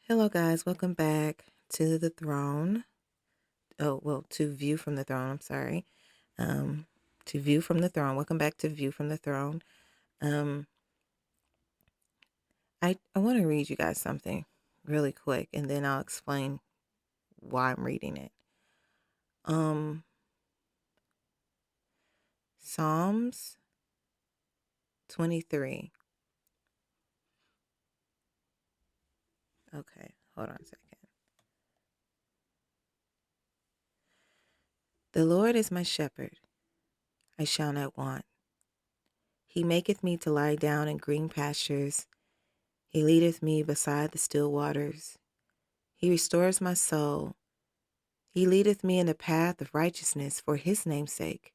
Hello, guys. Welcome back to the throne. Oh, well, to View from the Throne. I'm sorry. Um, to View from the Throne. Welcome back to View from the Throne. Um, I want to read you guys something really quick, and then I'll explain why I'm reading it. Psalms 23. Okay, hold on a second. The Lord is my shepherd; I shall not want. He maketh me to lie down in green pastures. He leadeth me beside the still waters. He restores my soul. He leadeth me in the path of righteousness for his name's sake.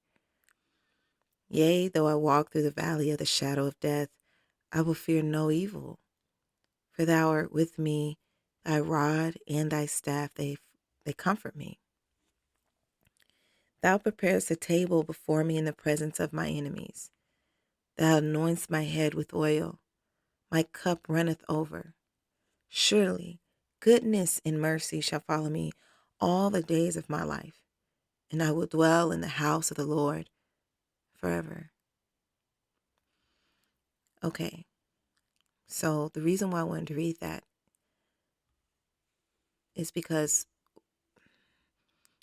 Yea, though I walk through the valley of the shadow of death, I will fear no evil. For thou art with me, thy rod and thy staff, they comfort me. Thou preparest a table before me in the presence of my enemies. Thou anointest my head with oil. My cup runneth over. Surely goodness and mercy shall follow me all the days of my life, and I will dwell in the house of the Lord forever. Okay, so the reason why I wanted to read that is because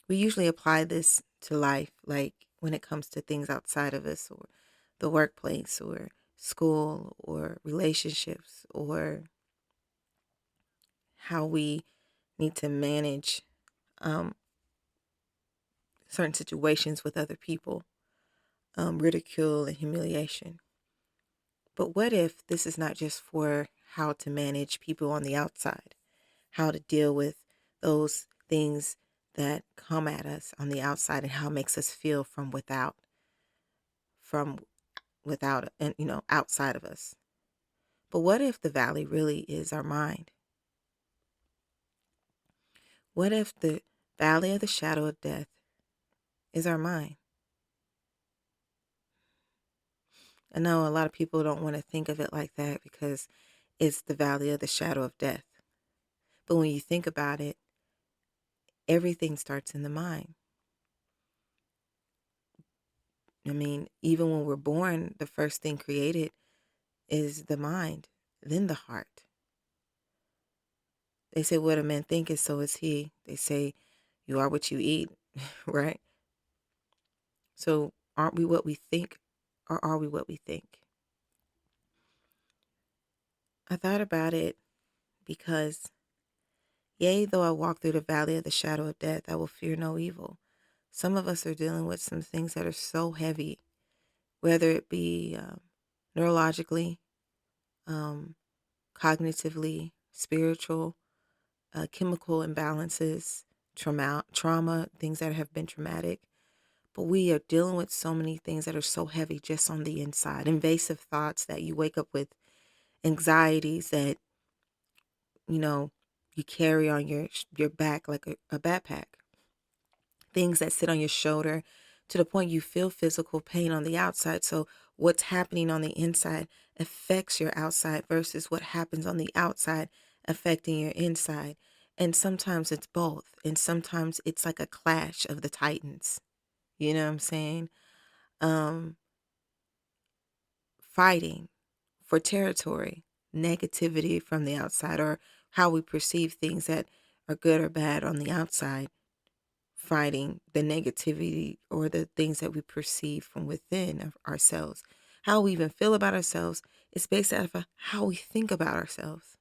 we usually apply this to life, like when it comes to things outside of us, or the workplace, or school, or relationships, or how we need to manage um, certain situations with other people, ridicule and humiliation. But what if this is not just for how to manage people on the outside, how to deal with those things that come at us on the outside, and how it makes us feel from without, and outside of us. But what if the valley really is our mind? What if the valley of the shadow of death is our mind? I know a lot of people don't want to think of it like that because it's the valley of the shadow of death. But when you think about it, everything starts in the mind. I mean, even when we're born, the first thing created is the mind, then the heart. They say what a man thinketh, so is he. They say you are what you eat, right? So aren't we what we think, or are we what we think? I thought about it because, yea, though I walk through the valley of the shadow of death, I will fear no evil. Some of us are dealing with some things that are so heavy, whether it be neurologically, um, cognitively, spiritual, chemical imbalances, trauma, things that have been traumatic. But we are dealing with so many things that are so heavy just on the inside. Invasive thoughts that you wake up with, anxieties that, you know, you carry on your back like a backpack. Things that sit on your shoulder to the point you feel physical pain on the outside. So what's happening on the inside affects your outside versus what happens on the outside affecting your inside. And sometimes it's both. And sometimes it's like a clash of the titans. You know what I'm saying? Um, Fighting for territory, negativity from the outside, or how we perceive things that are good or bad on the outside, fighting the negativity or the things that we perceive from within of ourselves. How we even feel about ourselves is based out of how we think about ourselves.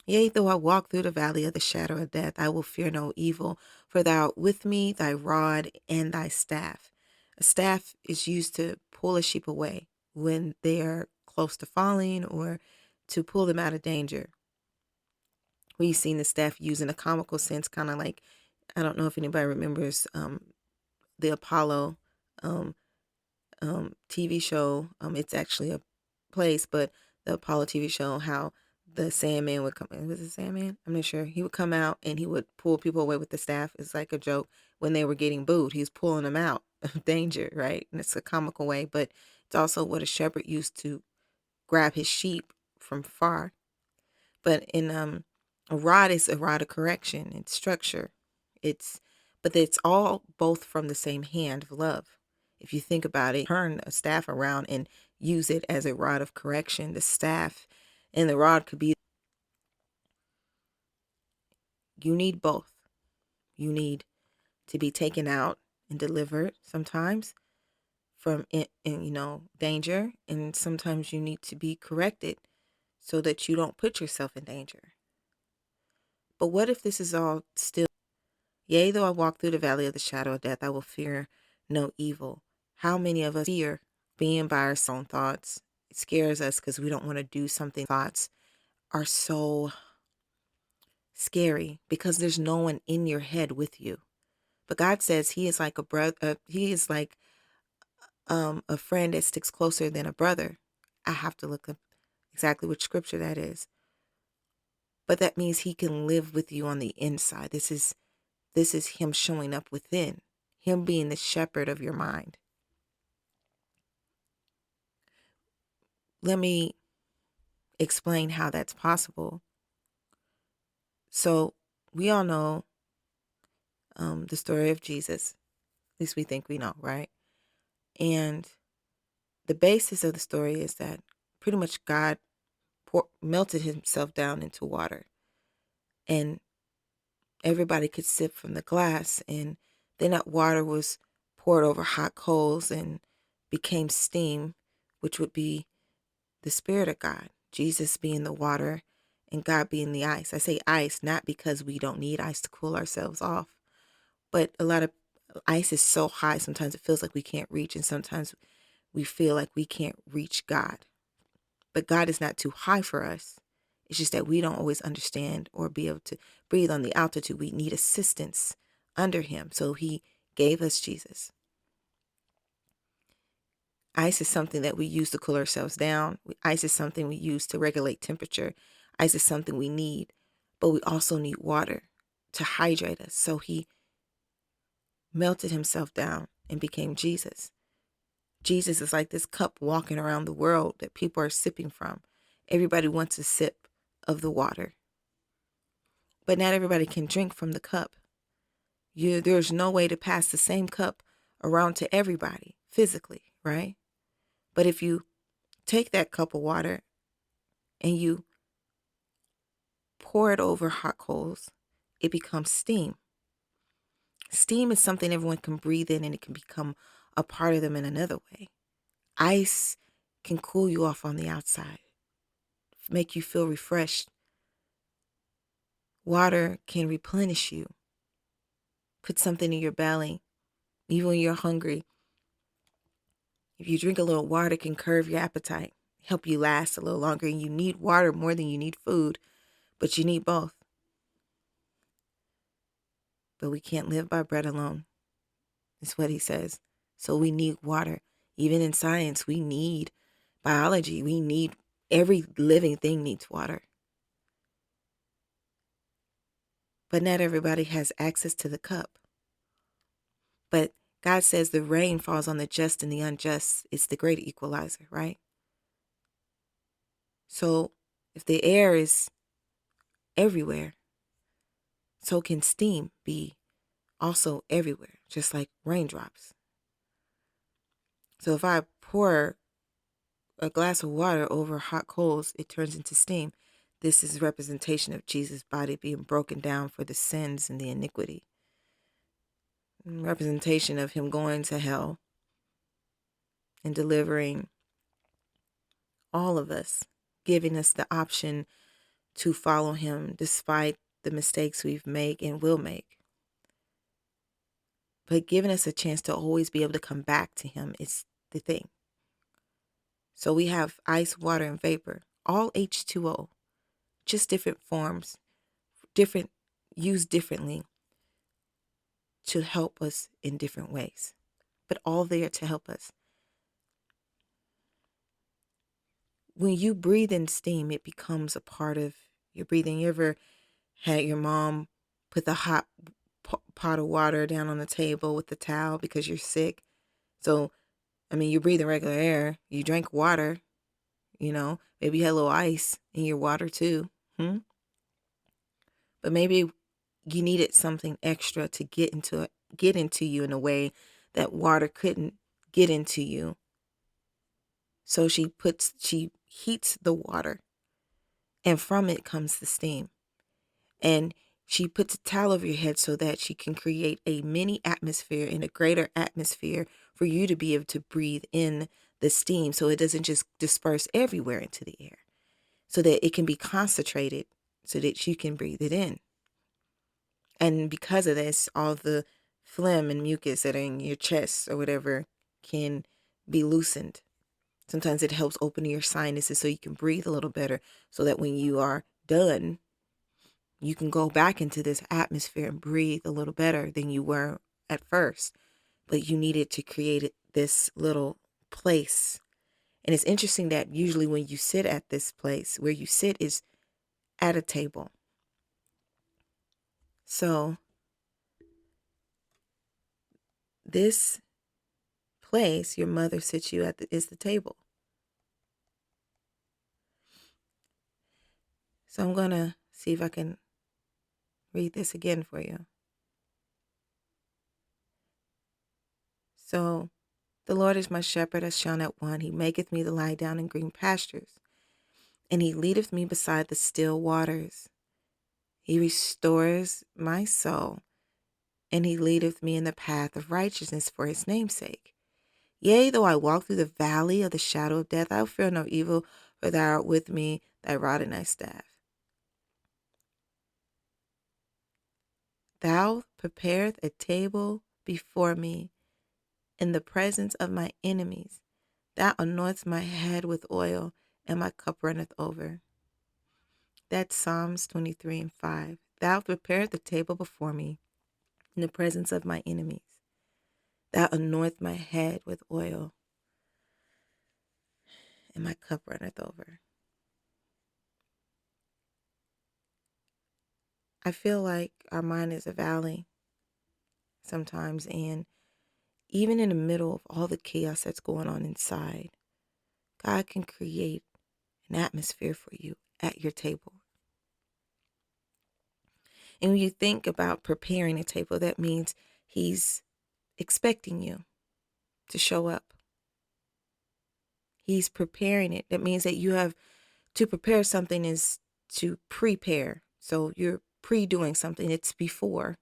Yea, though I walk through the valley of the shadow of death, I will fear no evil, for thou art with me, thy rod and thy staff. A staff is used to pull a sheep away when they are close to falling, or to pull them out of danger. We've seen the staff used in a comical sense, kind of like, I don't know if anybody remembers the Apollo um, TV show. It's actually a place, but the Apollo TV show, how the Sandman would come. Was it Sandman? I'm not sure. He would come out and he would pull people away with the staff. It's like a joke when they were getting booed. He was pulling them out of danger, right? And it's a comical way, but it's also what a shepherd used to grab his sheep from far. But in A rod is a rod of correction and structure. It's but it's all both from the same hand of love. If you think about it, turn a staff around and use it as a rod of correction. The staff and the rod could be, you need both. You need to be taken out and delivered sometimes from danger, and sometimes you need to be corrected so that you don't put yourself in danger. But what if this is all still? Yea, though I walk through the valley of the shadow of death, I will fear no evil. How many of us fear being by our own thoughts? It scares us because we don't want to do something. Thoughts are so scary because there's no one in your head with you. But God says He is like a brother. He is like a friend that sticks closer than a brother. I have to look up exactly which scripture that is. But that means He can live with you on the inside. This is Him showing up within, Him being the shepherd of your mind. Let me explain how that's possible. So we all know the story of Jesus. At least we think we know, right? And the basis of the story is that pretty much God melted Himself down into water, and everybody could sip from the glass, and then that water was poured over hot coals and became steam, which would be the Spirit of God, Jesus being the water and God being the ice. I say ice not because we don't need ice to cool ourselves off, but a lot of ice is so high sometimes it feels like we can't reach, and sometimes we feel like we can't reach God. But God is not too high for us. It's just that we don't always understand or be able to breathe on the altitude. We need assistance under Him. So He gave us Jesus. Ice is something that we use to cool ourselves down. Ice is something we use to regulate temperature. Ice is something we need. But we also need water to hydrate us. So He melted Himself down and became Jesus. Jesus is like this cup walking around the world that people are sipping from. Everybody wants a sip of the water. But not everybody can drink from the cup. There's no way to pass the same cup around to everybody physically, right? But if you take that cup of water and you pour it over hot coals, it becomes steam. Steam is something everyone can breathe in, and it can become a part of them in another way. Ice can cool you off on the outside, make you feel refreshed. Water can replenish you, put something in your belly, even when you're hungry. If you drink a little water, it can curb your appetite, help you last a little longer. And you need water more than you need food, but you need both. But we can't live by bread alone. That's what He says. So we need water. Even in science, we need biology. We need every living thing needs water. But not everybody has access to the cup. But God says the rain falls on the just and the unjust. It's the great equalizer, right? So if the air is everywhere, so can steam be also everywhere, just like raindrops. So if I pour a glass of water over hot coals, it turns into steam. This is representation of Jesus' body being broken down for the sins and the iniquity. Representation of Him going to hell and delivering all of us, giving us the option to follow Him despite the mistakes we've made and will make. But giving us a chance to always be able to come back to Him is the thing. So we have ice, water, and vapor, all H2O, just different forms, used differently to help us in different ways, but all there to help us. When you breathe in steam, it becomes a part of your breathing. You ever had your mom put the hot pot of water down on the table with the towel because you're sick? So, you're breathing regular air. You drank water, maybe you had a little ice in your water too. but maybe you needed something extra to get into you in a way that water couldn't get into you. So she heats the water, and from it comes the steam. And she puts a towel over your head so that she can create a mini atmosphere and a greater atmosphere for you to be able to breathe in the steam, so it doesn't just disperse everywhere into the air, so that it can be concentrated so that you can breathe it in. And because of this, all the phlegm and mucus that are in your chest or whatever can be loosened. Sometimes it helps open your sinuses so you can breathe a little better, so that when you are done, you can go back into this atmosphere and breathe a little better than you were at first. But you needed to create this little place. And it's interesting that usually when you sit at this place, where you sit is at a table. So this place your mother sits you at is the table. So I'm going to see if I can read this again for you. So, the Lord is my shepherd, as Shana at 1. He maketh me to lie down in green pastures, and he leadeth me beside the still waters. He restores my soul, and he leadeth me in the path of righteousness for his name's sake. Yea, though I walk through the valley of the shadow of death, I will fear no evil, for thou art with me, thy rod and thy staff. Thou preparest a table before me in the presence of my enemies. Thou anointest my head with oil, and my cup runneth over. That's Psalms 23:5. Thou preparest the table before me in the presence of my enemies. Thou anointest my head with oil, and my cup runneth over. I feel like our mind is a valley sometimes, and even in the middle of all the chaos that's going on inside, God can create an atmosphere for you at your table. And when you think about preparing a table, that means he's expecting you to show up. He's preparing it. That means that you have to prepare something is to prepare. So you're pre-doing something. It's before.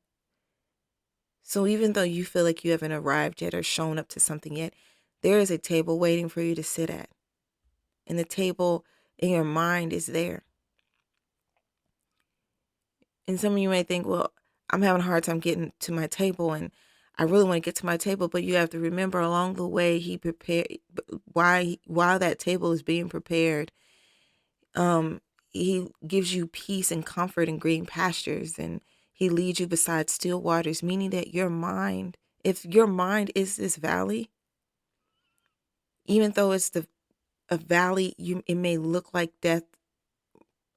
So even though you feel like you haven't arrived yet or shown up to something yet, there is a table waiting for you to sit at. And the table in your mind is there. And some of you may think, well, I'm having a hard time getting to my table, and I really want to get to my table. But you have to remember, along the way, he prepared, while that table is being prepared, he gives you peace and comfort in green pastures, and he leads you beside still waters, meaning that your mind, if your mind is this valley, even though it's a valley, it may look like death.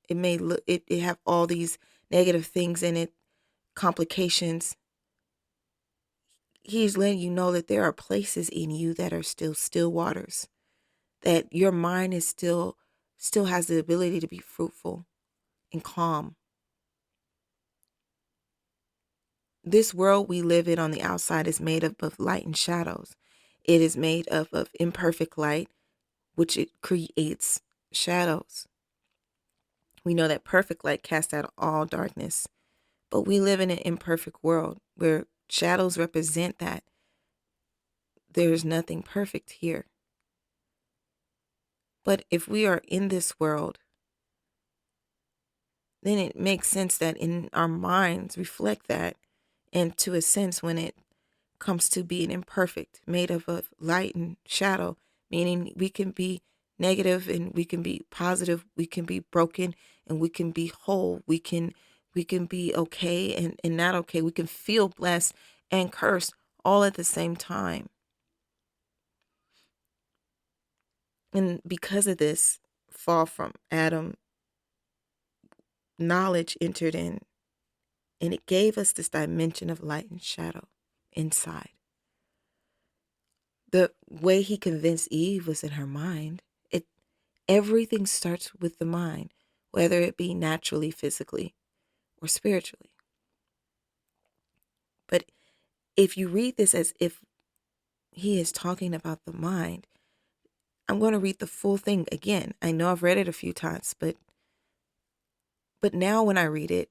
It may look it have all these negative things in it, complications. He's letting you know that there are places in you that are still waters, that your mind is still has the ability to be fruitful and calm. This world we live in on the outside is made up of light and shadows. It is made up of imperfect light, which it creates shadows. We know that perfect light casts out all darkness, but we live in an imperfect world where shadows represent that there is nothing perfect here. But if we are in this world, then it makes sense that in our minds reflect that. And to a sense, when it comes to being imperfect, made up of light and shadow, meaning we can be negative and we can be positive, we can be broken and we can be whole, we can be okay and not okay, we can feel blessed and cursed all at the same time. And because of this fall from Adam, knowledge entered in, and it gave us this dimension of light and shadow inside. The way he convinced Eve was in her mind. Everything starts with the mind, whether it be naturally, physically, or spiritually. But if you read this as if he is talking about the mind, I'm going to read the full thing again. I know I've read it a few times, but now when I read it,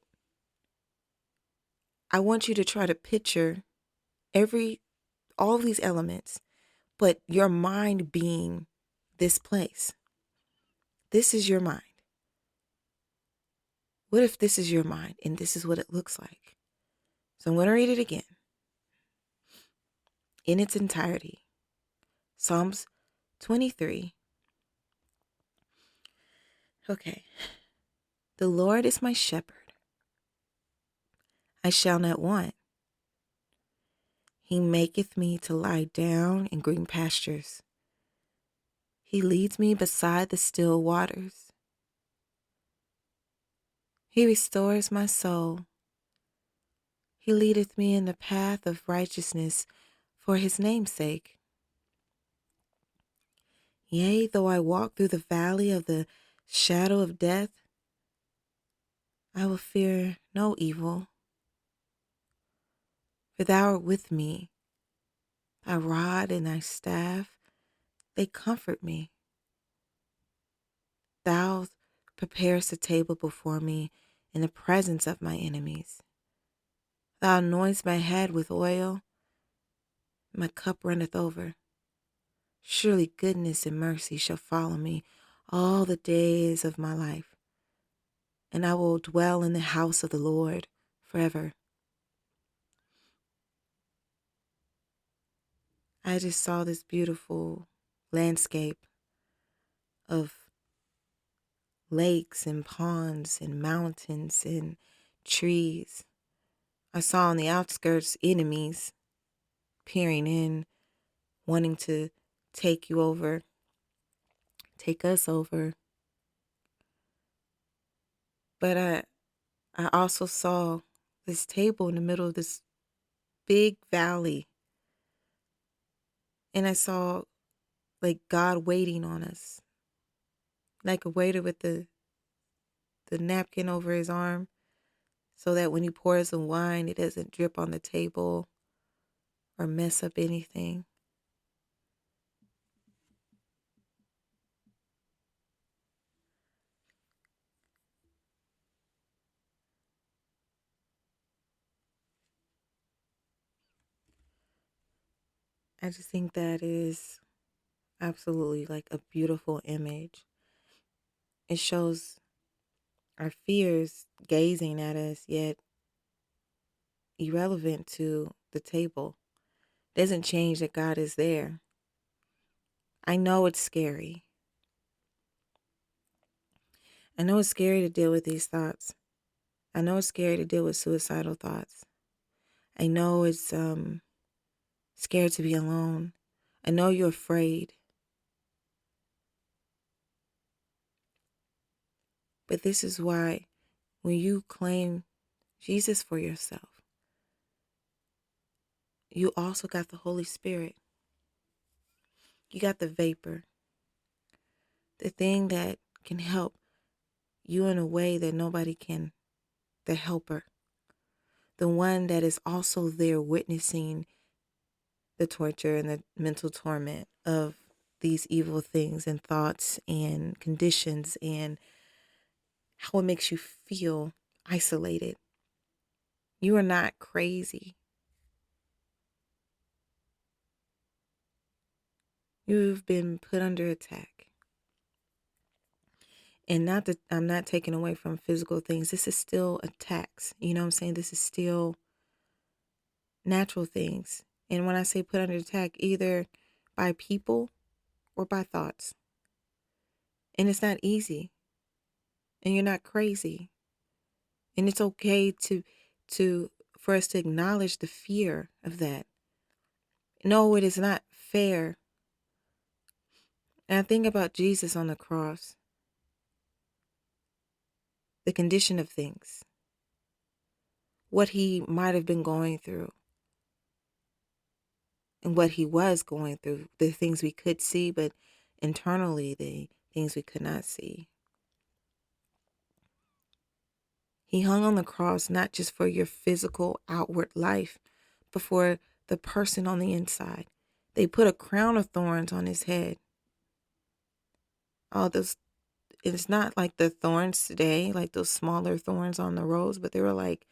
I want you to try to picture all these elements, but your mind being this place. This is your mind. What if this is your mind and this is what it looks like? So I'm going to read it again in its entirety. Psalms 23. Okay. The Lord is my shepherd. I shall not want. He maketh me to lie down in green pastures. He leads me beside the still waters. He restores my soul. He leadeth me in the path of righteousness for his name's sake. Yea, though I walk through the valley of the shadow of death, I will fear no evil. For thou art with me. Thy rod and thy staff, they comfort me. Thou preparest a table before me in the presence of my enemies. Thou anointest my head with oil, my cup runneth over. Surely goodness and mercy shall follow me all the days of my life, and I will dwell in the house of the Lord forever. I just saw this beautiful landscape of lakes and ponds and mountains and trees. I saw on the outskirts enemies peering in, wanting to take you over, take us over. But I also saw this table in the middle of this big valley. And I saw like God waiting on us, like a waiter with the napkin over his arm, so that when he pours the wine, it doesn't drip on the table or mess up anything. I just think that is absolutely like a beautiful image. It shows our fears gazing at us, yet irrelevant to the table. Doesn't change that God is there. I know it's scary. I know it's scary to deal with these thoughts. I know it's scary to deal with suicidal thoughts. I know it's scared to be alone. I know you're afraid. But this is why when you claim Jesus for yourself, you also got the Holy Spirit. You got the vapor. The thing that can help you in a way that nobody can. The helper. The one that is also there witnessing the torture and the mental torment of these evil things and thoughts and conditions and how it makes you feel isolated. You are not crazy. You've been put under attack. And not that I'm not taking away from physical things. This is still attacks. You know what I'm saying? This is still natural things. And when I say put under attack, either by people or by thoughts. And it's not easy. And you're not crazy. And it's okay for us to acknowledge the fear of that. No, it is not fair. And I think about Jesus on the cross. The condition of things. What he might have been going through. And what he was going through. The things we could see, but internally the things we could not see. He hung on the cross not just for your physical outward life, but for the person on the inside. They put a crown of thorns on his head. All those, it's not like the thorns today, like those smaller thorns on the rose, but they were like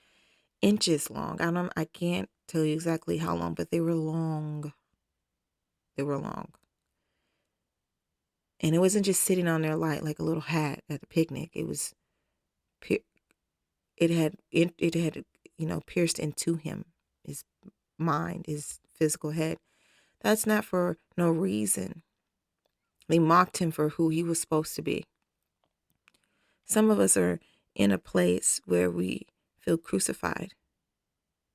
inches long. I can't tell you exactly how long, but they were long. They were long. And it wasn't just sitting on there like a little hat at a picnic. It was, it had, pierced into him, his mind, his physical head. That's not for no reason. They mocked him for who he was supposed to be. Some of us are in a place where we feel crucified,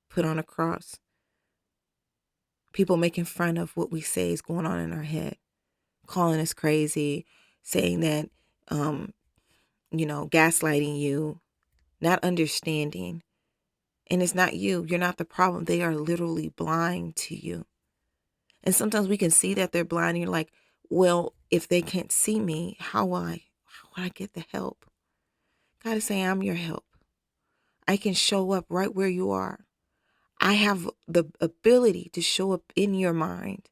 put on a cross. People making fun of what we say is going on in our head, calling us crazy, saying that, gaslighting you, not understanding. And it's not you. You're not the problem. They are literally blind to you. And sometimes we can see that they're blind and you're like, well, if they can't see me, how will I get the help? God is saying, I'm your help. I can show up right where you are. I have the ability to show up in your mind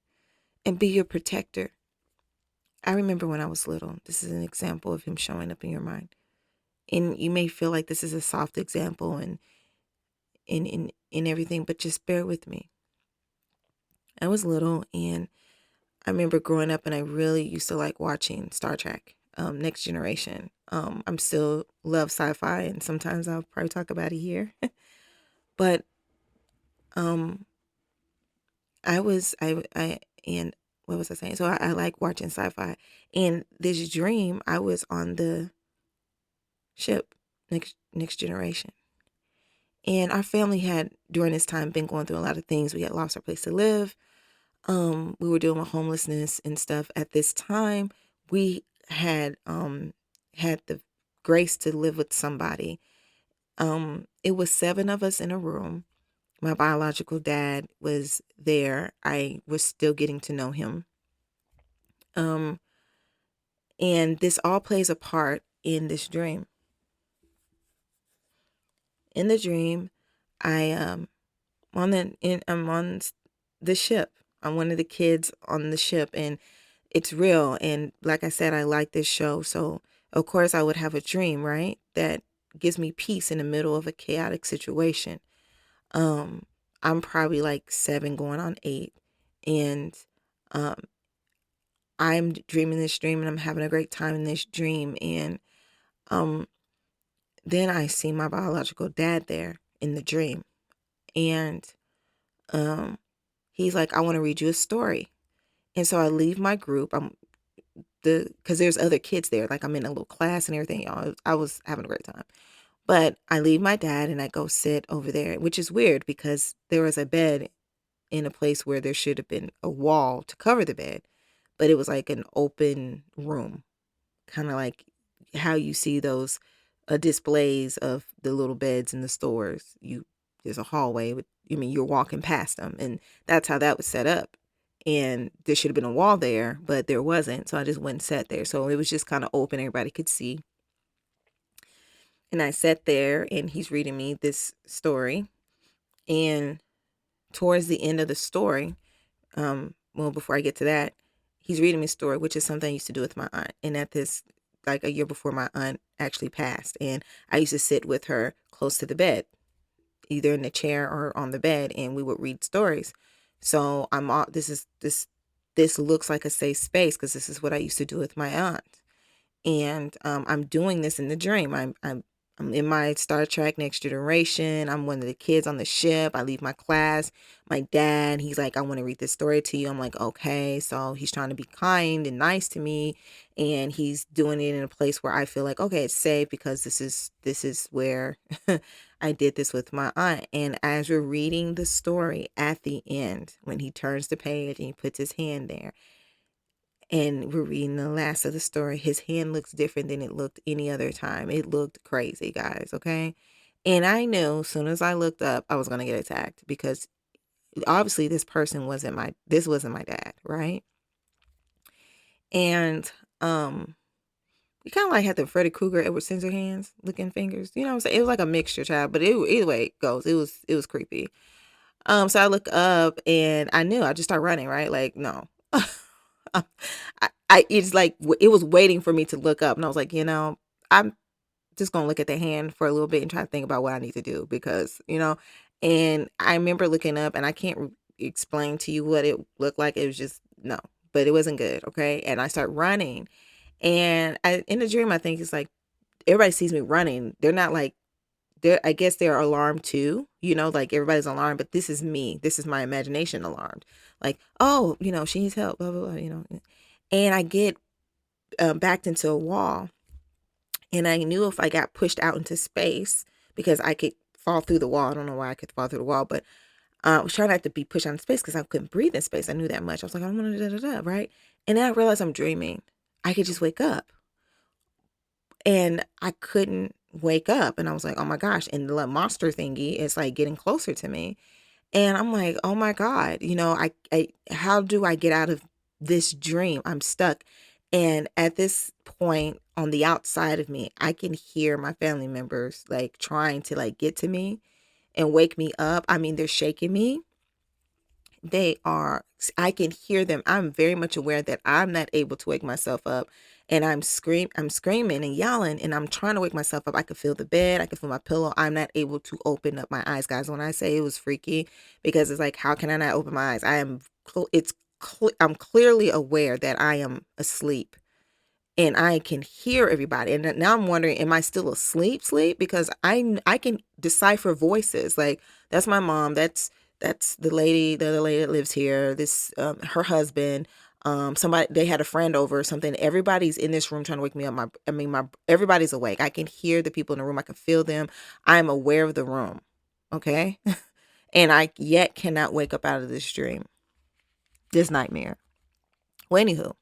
and be your protector. I remember when I was little, this is an example of him showing up in your mind. And you may feel like this is a soft example and in everything, but just bear with me. I was little and I remember growing up and I really used to like watching Star Trek, Next Generation. I'm still love sci-fi and sometimes I'll probably talk about it here. But and what was I saying? So I like watching sci-fi. And this dream, I was on the ship, Next Generation. And our family had, during this time, been going through a lot of things. We had lost our place to live. We were dealing with homelessness and stuff. At this time, we had had the grace to live with somebody. It was 7 of us in a room. My biological dad was there. I was still getting to know him. And this all plays a part in this dream. In the dream, I'm on the ship. I'm one of the kids on the ship, and it's real. And like I said, I like this show, so of course I would have a dream, right? That gives me peace in the middle of a chaotic situation. I'm probably like 7 going on 8, and um, I'm dreaming this dream, and I'm having a great time in this dream, and um, then I see my biological dad there in the dream, and he's like, I want to read you a story. And so I leave my group. Because there's other kids there. Like I'm in a little class and everything. I was having a great time. But I leave my dad and I go sit over there, which is weird because there was a bed in a place where there should have been a wall to cover the bed. But it was like an open room, kind of like how you see those displays of the little beds in the stores. There's a hallway with, you're walking past them, and that's how that was set up. And there should have been a wall there, but there wasn't. So I just went and sat there. So it was just kind of open. Everybody could see. And I sat there and he's reading me this story. And towards the end of the story, before I get to that, he's reading me a story, which is something I used to do with my aunt. And at this, like a year before my aunt actually passed. And I used to sit with her close to the bed, either in the chair or on the bed, and we would read stories. So this looks like a safe space because this is what I used to do with my aunt. And I'm doing this in the dream. I'm in my Star Trek Next Generation. I'm one of the kids on the ship. I leave my class. My dad, he's like, I want to read this story to you. I'm like, okay. So he's trying to be kind and nice to me. And he's doing it in a place where I feel like, okay, it's safe because this is where I did this with my aunt. And as we're reading the story at the end, when he turns the page and he puts his hand there, and we're reading the last of the story, his hand looks different than it looked any other time. It looked crazy, guys, okay? And I knew as soon as I looked up, I was going to get attacked because obviously this wasn't my dad, right? And You kind of like had the Freddy Krueger, Edward Scissorhands looking fingers. You know what I'm saying? It was like a mixture, child. But either way it goes, it was creepy. So I look up and I knew I just start running, right? Like, no. It's like it was waiting for me to look up, and I was like, I'm just gonna look at the hand for a little bit and try to think about what I need to do because, and I remember looking up and I can't explain to you what it looked like. It was just no, but it wasn't good. Okay. And I start running and in the dream, I think it's like everybody sees me running. They're not like, I guess they're alarmed too, like everybody's alarmed, but this is me. This is my imagination alarmed. Like, oh, she needs help, blah, blah, blah, and I get backed into a wall. And I knew if I got pushed out into space, because I could fall through the wall. I don't know why I could fall through the wall, but I was trying not to be pushed out in space because I couldn't breathe in space. I knew that much. I was like, I'm gonna da da da, right? And then I realized I'm dreaming. I could just wake up, and I couldn't wake up, and I was like, oh my gosh! And the monster thingy is like getting closer to me, and I'm like, oh my God, how do I get out of this dream? I'm stuck. And at this point on the outside of me, I can hear my family members like trying to like get to me and wake me up. I mean, they're shaking me. I can hear them. I'm very much aware that I'm not able to wake myself up. And I'm screaming and yelling, and I'm trying to wake myself up. I could feel the bed. I could feel my pillow. I'm not able to open up my eyes, guys. When I say it was freaky, because it's like, how can I not open my eyes? I'm clearly aware that I am asleep and I can hear everybody. And now I'm wondering, am I still sleep? Because I can decipher voices. Like, that's my mom. That's the other lady that lives here. This her husband. Somebody, they had a friend over or something. Everybody's in this room trying to wake me up. Everybody's awake. I can hear the people in the room. I can feel them. I'm aware of the room. Okay, and I yet cannot wake up out of this dream, this nightmare. Well, anywho,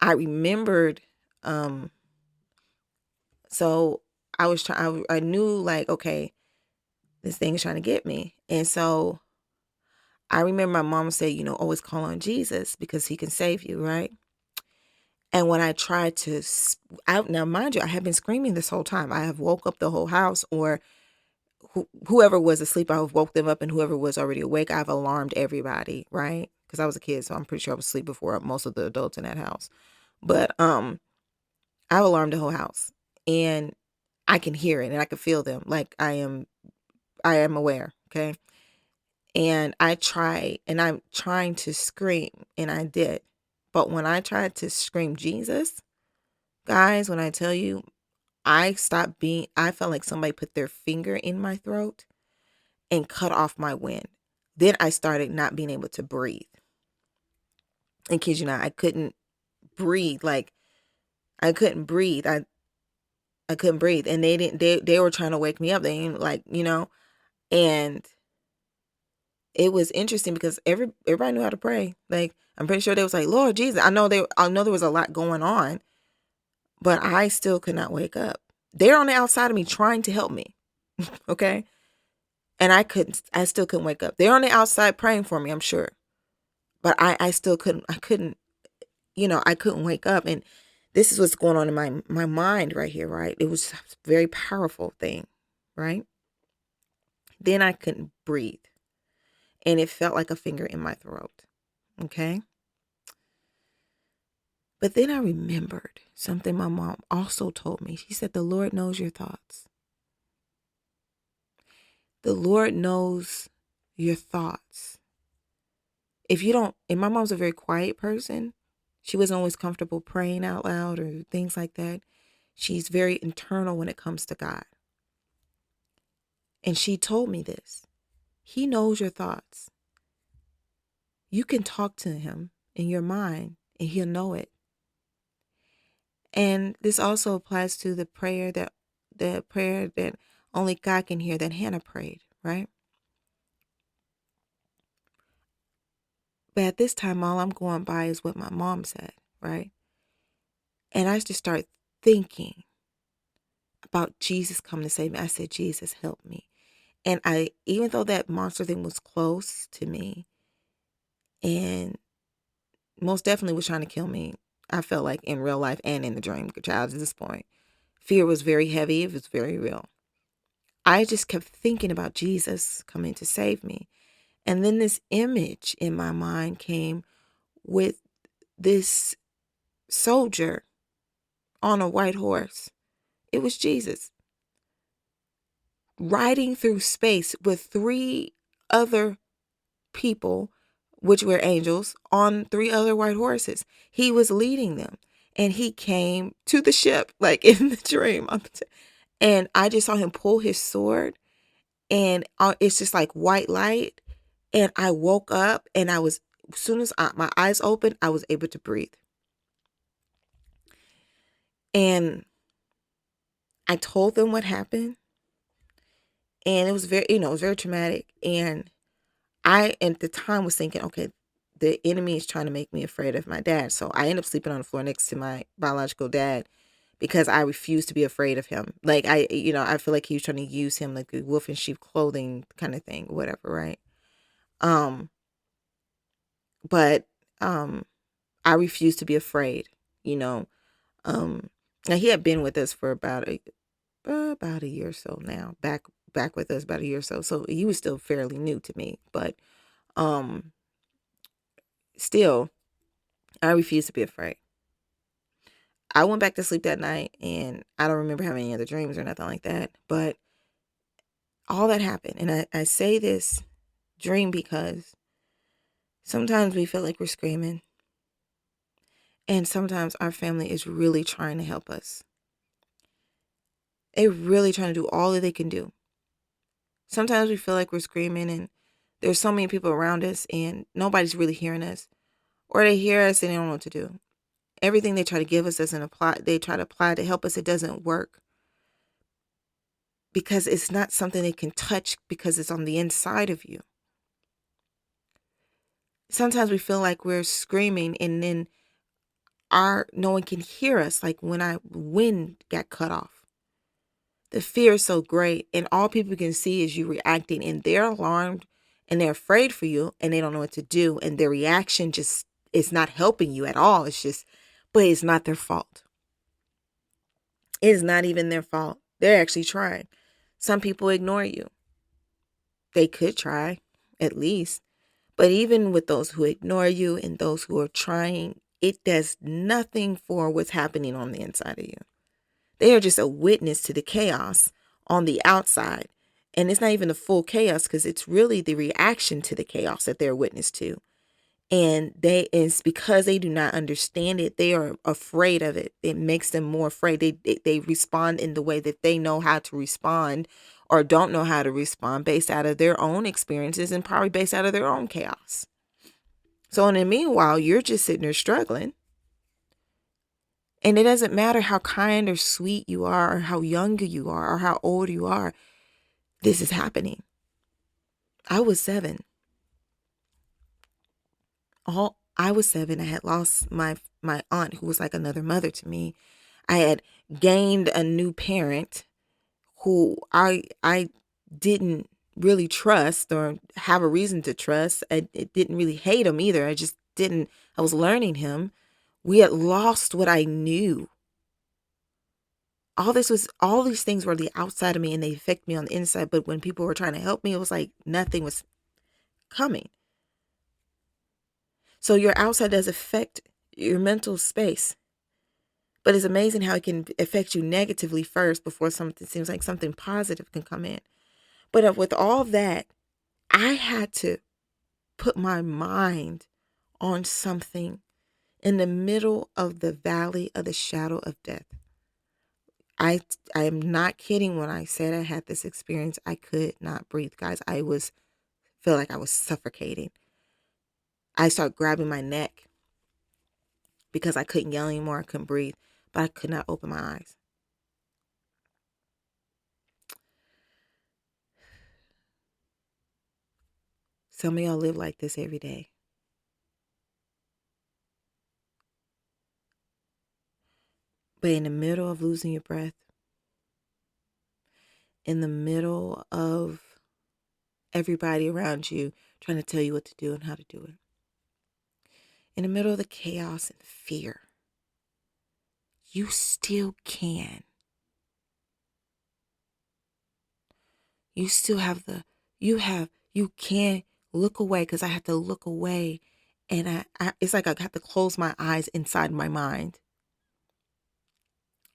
I remembered, so I was trying, I knew like, okay, this thing is trying to get me. And so I remember my mom said, always call on Jesus because he can save you, right? And when I tried to, now mind you, I have been screaming this whole time. I have woke up the whole house, or whoever was asleep, I have woke them up, and whoever was already awake, I've alarmed everybody, right? Because I was a kid, so I'm pretty sure I was asleep before most of the adults in that house. But I've alarmed the whole house, and I can hear it and I can feel them. Like I am aware. Okay. And I'm trying to scream, and I did. But when I tried to scream Jesus, guys, when I tell you, I felt like somebody put their finger in my throat and cut off my wind. Then I started not being able to breathe. And kid you not, I couldn't breathe. Like I couldn't breathe. I couldn't breathe. And they were trying to wake me up. They didn't like, and it was interesting because everybody knew how to pray. Like, I'm pretty sure they was like, Lord Jesus. I know there was a lot going on, but I still could not wake up. They're on the outside of me trying to help me. Okay. And I still couldn't wake up. They're on the outside praying for me, I'm sure. But I still couldn't, I couldn't wake up. And this is what's going on in my mind right here, right? It was a very powerful thing, right? Then I couldn't breathe. And it felt like a finger in my throat. Okay. But then I remembered something my mom also told me. She said, the Lord knows your thoughts. The Lord knows your thoughts. And my mom's a very quiet person. She wasn't always comfortable praying out loud or things like that. She's very internal when it comes to God. And she told me this. He knows your thoughts. You can talk to him in your mind and he'll know it. And this also applies to the prayer that only God can hear, that Hannah prayed, right? But at this time, all I'm going by is what my mom said, right? And I just start thinking about Jesus coming to save me. I said, Jesus, help me. And even though that monster thing was close to me and most definitely was trying to kill me, I felt like in real life and in the dream, child, at this point. Fear was very heavy. It was very real. I just kept thinking about Jesus coming to save me. And then this image in my mind came with this soldier on a white horse. It was Jesus riding through space with three other people, which were angels, on three other white horses. He was leading them. And he came to the ship, like in the dream. And I just saw him pull his sword, and it's just like white light. And I woke up, and as soon as my eyes opened, I was able to breathe. And I told them what happened. And it was very, it was very traumatic. And I, at the time, was thinking, okay, the enemy is trying to make me afraid of my dad. So I ended up sleeping on the floor next to my biological dad because I refused to be afraid of him. Like, I feel like he was trying to use him like a wolf in sheep clothing kind of thing, whatever, right? But I refused to be afraid, you know. Now he had been with us for about a year or so now, back with us about a year or so. So he was still fairly new to me, but still, I refused to be afraid. I went back to sleep that night, and I don't remember having any other dreams or nothing like that. But all that happened, and I say this dream because sometimes we feel like we're screaming, and sometimes our family is really trying to help us. They're really trying to do all that they can do. Sometimes we feel like we're screaming, and there's so many people around us, and nobody's really hearing us, or they hear us and they don't know what to do. Everything they try to give us doesn't apply. They try to apply to help us. It doesn't work because it's not something they can touch because it's on the inside of you. Sometimes we feel like we're screaming and then no one can hear us. Like when our wind got cut off. The fear is so great, and all people can see is you reacting, and they're alarmed and they're afraid for you, and they don't know what to do, and their reaction just is not helping you at all. But it's not their fault. It is not even their fault. They're actually trying. Some people ignore you. They could try, at least. But even with those who ignore you and those who are trying, it does nothing for what's happening on the inside of you. They are just a witness to the chaos on the outside. And it's not even the full chaos because it's really the reaction to the chaos that they're witness to. And it's because they do not understand it. They are afraid of it. It makes them more afraid. They respond in the way that they know how to respond or don't know how to respond based out of their own experiences and probably based out of their own chaos. So in the meanwhile, you're just sitting there struggling. And it doesn't matter how kind or sweet you are or how young you are or how old you are. This is happening. I was 7. I was 7. I had lost my aunt, who was like another mother to me. I had gained a new parent who I didn't really trust or have a reason to trust. I didn't really hate him either. I was learning him. We had lost what I knew. All these things were the outside of me and they affect me on the inside. But when people were trying to help me, it was like nothing was coming. So your outside does affect your mental space. But it's amazing how it can affect you negatively first before something seems like something positive can come in. But with all that, I had to put my mind on something in the middle of the valley of the shadow of death. I am not kidding when I said I had this experience. I could not breathe, guys. Feel like I was suffocating. I started grabbing my neck because I couldn't yell anymore. I couldn't breathe, but I could not open my eyes. Some of y'all live like this every day. But in the middle of losing your breath, in the middle of everybody around you trying to tell you what to do and how to do it, in the middle of the chaos and fear, you still can. You still have you can look away, because I have to look away, and it's like I have to close my eyes inside my mind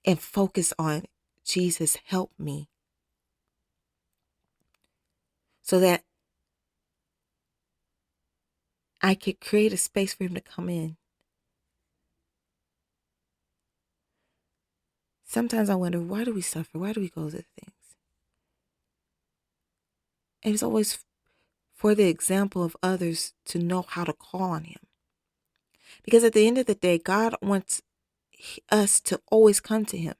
and focus on Jesus, help me, so that I could create a space for him to come in. Sometimes I wonder, why do we suffer? Why do we go through things? And it's always for the example of others to know how to call on him. Because at the end of the day, God wants us to always come to him,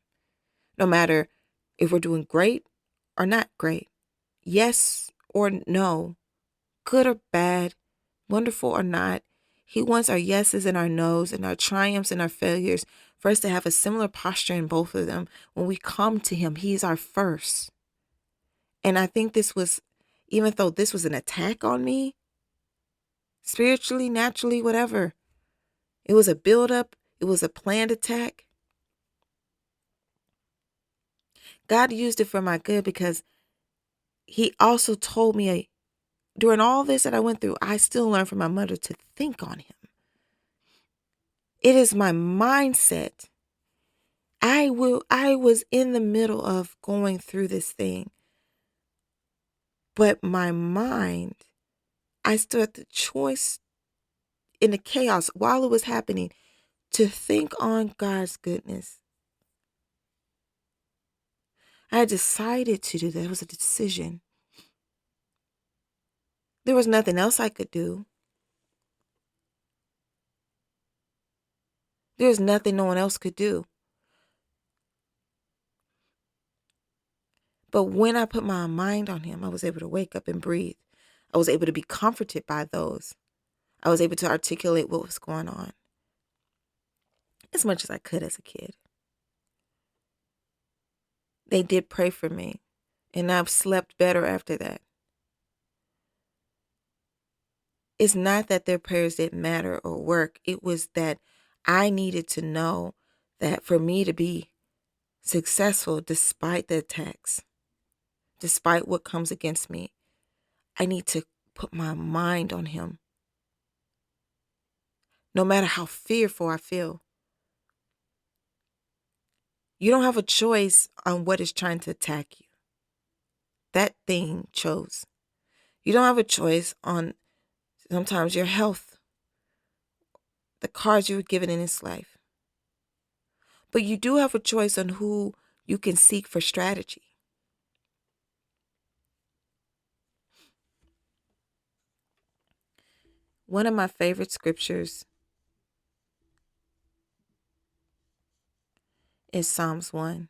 no matter if we're doing great or not great, yes or no, good or bad, wonderful or not. He wants our yeses and our nos and our triumphs and our failures for us to have a similar posture in both of them. When we come to him, he's our first. And I think this was, even though this was an attack on me, spiritually, naturally, whatever, it was a buildup, it was a planned attack. God used it for my good, because he also told me during all this that I went through, I still learned from my mother to think on him. It is my mindset. I was in the middle of going through this thing, but my mind, I still had the choice in the chaos while it was happening to think on God's goodness. I had decided to do that. It was a decision. There was nothing else I could do. There was nothing no one else could do. But when I put my mind on him, I was able to wake up and breathe. I was able to be comforted by those. I was able to articulate what was going on as much as I could as a kid. They did pray for me, and I've slept better after that. It's not that their prayers didn't matter or work. It was that I needed to know that for me to be successful despite the attacks, despite what comes against me, I need to put my mind on him. No matter how fearful I feel. You don't have a choice on what is trying to attack you. That thing chose. You don't have a choice on sometimes your health, the cards you were given in this life. But you do have a choice on who you can seek for strategy. One of my favorite scriptures is Psalms 1.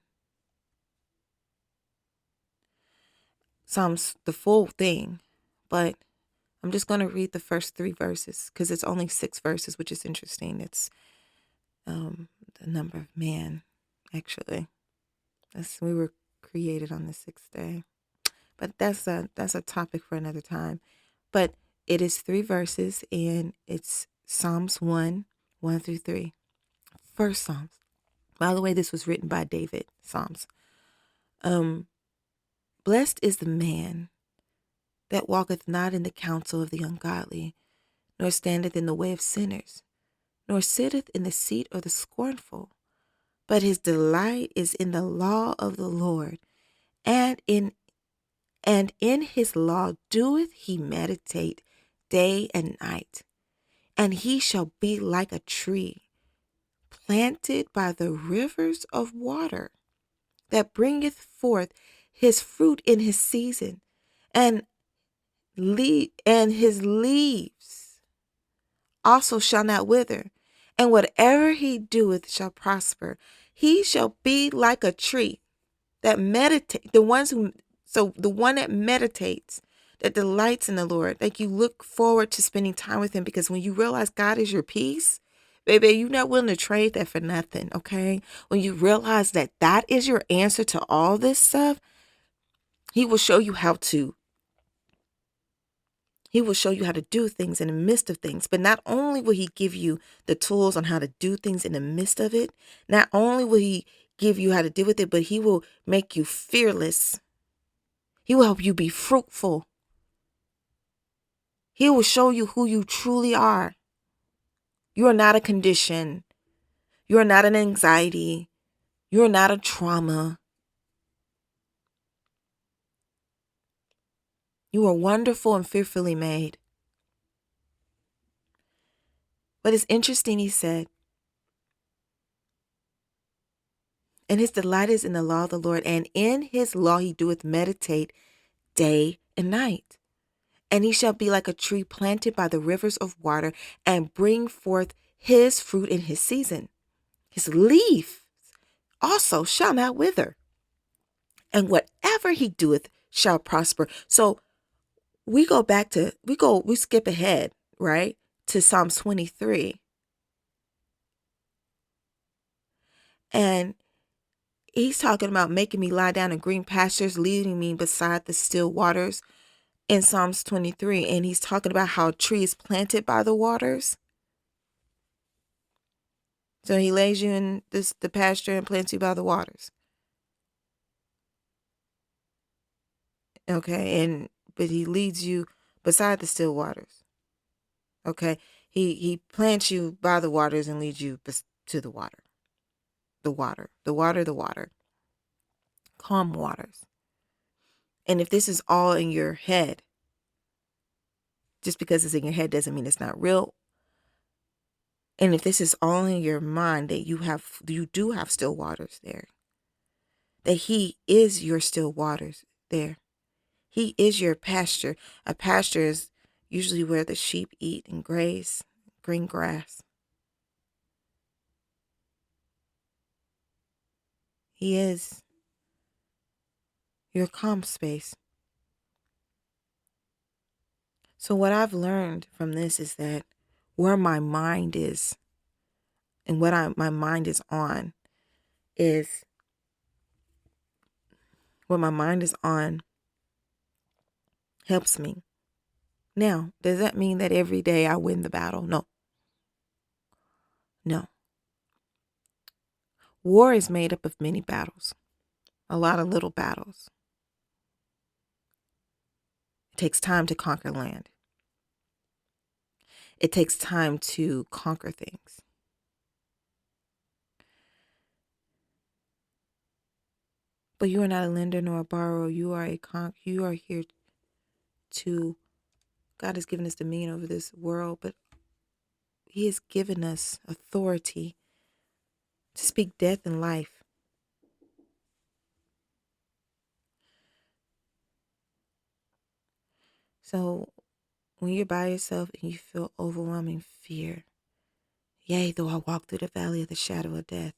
Psalms, the full thing, but I'm just going to read the first 3 verses because it's only 6 verses, which is interesting. It's the number of man, actually. We were created on the 6th day. But that's a topic for another time. But it is 3 verses, and it's Psalms 1, 1 through 3. First Psalms. By the way, this was written by David, Psalms. Blessed is the man that walketh not in the counsel of the ungodly, nor standeth in the way of sinners, nor sitteth in the seat of the scornful. But his delight is in the law of the Lord, and in his law doeth he meditate day and night. And he shall be like a tree planted by the rivers of water, that bringeth forth his fruit in his season, and his leaves also shall not wither, and whatever he doeth shall prosper. He shall be like a tree that meditate, the one that meditates, that delights in the Lord, like you look forward to spending time with him, because when you realize God is your peace, baby, you're not willing to trade that for nothing, okay? When you realize that that is your answer to all this stuff, he will show you how to He will show you how to do things in the midst of things. But not only will he give you the tools on how to do things in the midst of it, not only will he give you how to deal with it, but he will make you fearless. He will help you be fruitful. He will show you who you truly are. You are not a condition. You are not an anxiety. You are not a trauma. You are wonderful and fearfully made. But it's interesting, he said, and his delight is in the law of the Lord, and in his law he doeth meditate day and night. And he shall be like a tree planted by the rivers of water, and bring forth his fruit in his season. His leaf also shall not wither, and whatever he doeth shall prosper. So we skip ahead, right, to Psalms 23. And he's talking about making me lie down in green pastures, leading me beside the still waters in Psalms 23. And he's talking about how a tree is planted by the waters. So he lays you in the pasture and plants you by the waters. Okay, but he leads you beside the still waters. Okay, he plants you by the waters and leads you to the water. The water. Calm waters. And if this is all in your head, just because it's in your head doesn't mean it's not real. And if this is all in your mind, that you do have still waters there. That he is your still waters there. He is your pasture. A pasture is usually where the sheep eat and graze, green grass. He is your calm space. So what I've learned from this is that where my mind is and my mind is on is what my mind is on helps me. Now, does that mean that every day I win the battle? No. War is made up of many battles, a lot of little battles. It takes time to conquer land. It takes time to conquer things. But you are not a lender nor a borrower. You are here to, God has given us dominion over this world, but he has given us authority to speak death and life. So when you're by yourself and you feel overwhelming fear, yea, though I walk through the valley of the shadow of death,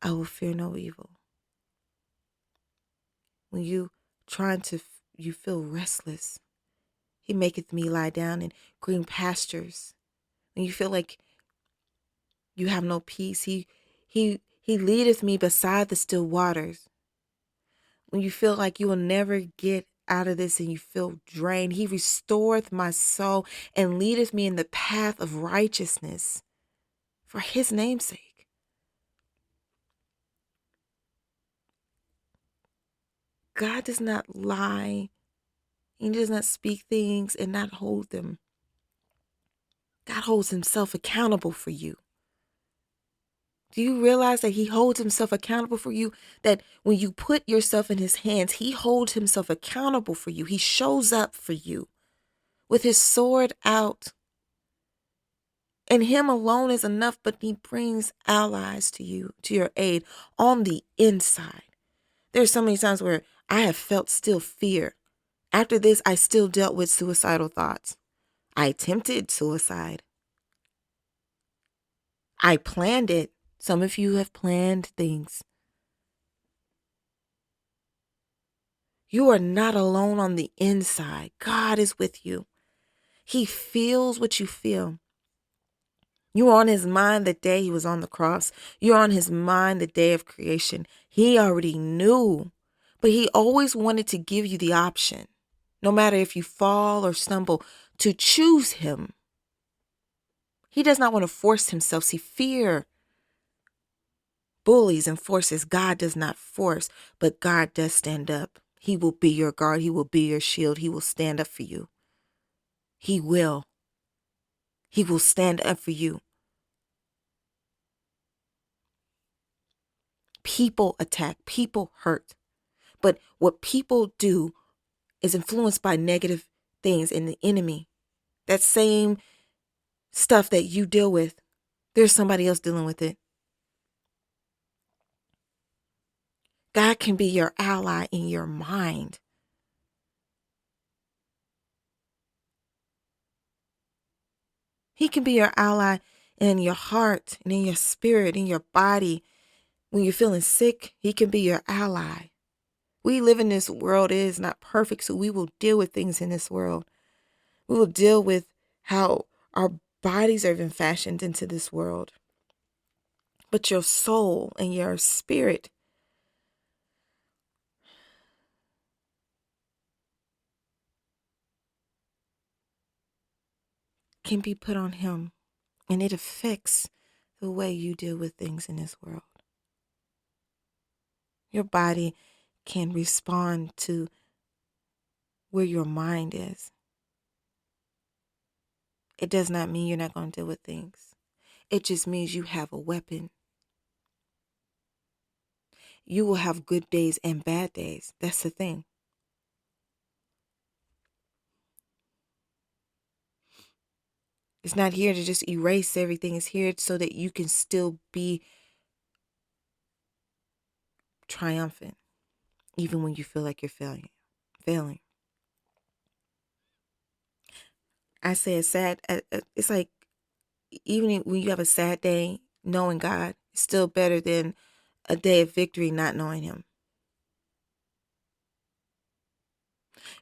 I will fear no evil. When you feel restless, he maketh me lie down in green pastures. When you feel like you have no peace, he leadeth me beside the still waters. When you feel like you will never get out of this and you feel drained, he restoreth my soul and leadeth me in the path of righteousness for his name's sake. God does not lie. He does not speak things and not hold them. God holds himself accountable for you. Do you realize that he holds himself accountable for you? That when you put yourself in his hands, he holds himself accountable for you. He shows up for you with his sword out. And him alone is enough, but he brings allies to you, to your aid on the inside. There's so many times where I have felt still fear. After this, I still dealt with suicidal thoughts. I attempted suicide. I planned it. Some of you have planned things. You are not alone on the inside. God is with you. He feels what you feel. You were on his mind the day he was on the cross. You're on his mind the day of creation. He already knew, but he always wanted to give you the option. No matter if you fall or stumble, to choose him. He does not want to force himself. See, fear bullies and forces. God does not force, but God does stand up. He will be your guard. He will be your shield. He will stand up for you. He will. He will stand up for you. People attack. People hurt. But what people do is influenced by negative things in the enemy. That same stuff that you deal with, there's somebody else dealing with it. God can be your ally in your mind. He can be your ally in your heart and in your spirit, in your body. When you're feeling sick, he can be your ally. We live in this world. It is not perfect, so we will deal with things in this world. We will deal with how our bodies are even fashioned into this world. But your soul and your spirit can be put on him, and it affects the way you deal with things in this world. Your body can respond to where your mind is. It does not mean you're not going to deal with things. It just means you have a weapon. You will have good days and bad days. That's the thing. It's not here to just erase everything. It's here so that you can still be triumphant, even when you feel like you're failing. I say it's like even when you have a sad day, knowing God is still better than a day of victory not knowing him.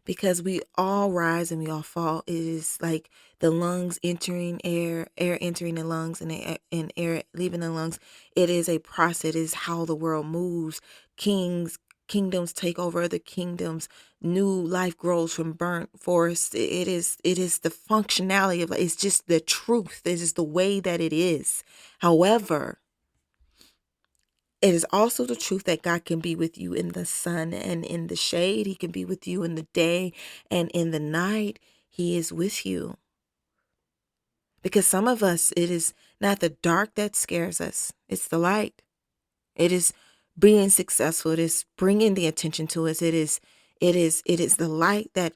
Because we all rise and we all fall. It is like the lungs entering air entering the lungs, and air leaving the lungs. It is a process. It is how the world moves. Kingdoms take over other kingdoms. New life grows from burnt forest. It is the functionality of, it's just the truth. It is the way that it is. However, it is also the truth that God can be with you in the sun and in the shade. He can be with you in the day and in the night. He is with you. Because some of us, it is not the dark that scares us. It's the light. It is being successful. It is bringing the attention to us. It is the light that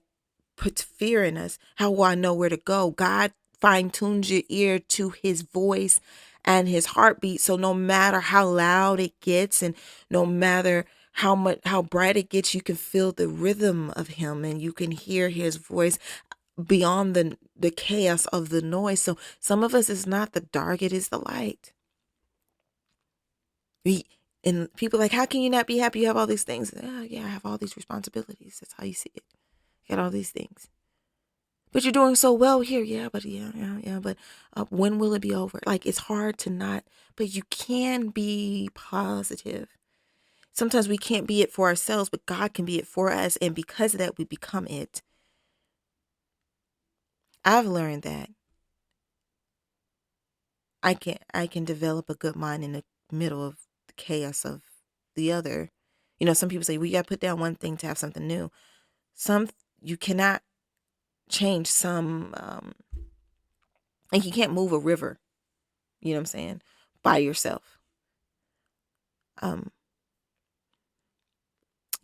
puts fear in us. How will I know where to go? God fine tunes your ear to his voice and his heartbeat. So no matter how loud it gets and no matter how bright it gets, you can feel the rhythm of him and you can hear his voice beyond the chaos of the noise. So some of us, is not the dark, it is the light. And people are like, how can you not be happy? You have all these things. Oh, yeah, I have all these responsibilities. That's how you see it. You got all these things. But you're doing so well here. Yeah, but but when will it be over? Like, it's hard to not, but you can be positive. Sometimes we can't be it for ourselves, but God can be it for us. And because of that, we become it. I've learned that I can develop a good mind in the middle of the chaos of the other. Some people say, we got to put down one thing to have something new. You cannot change and you can't move a river, you know what I'm saying, by yourself. You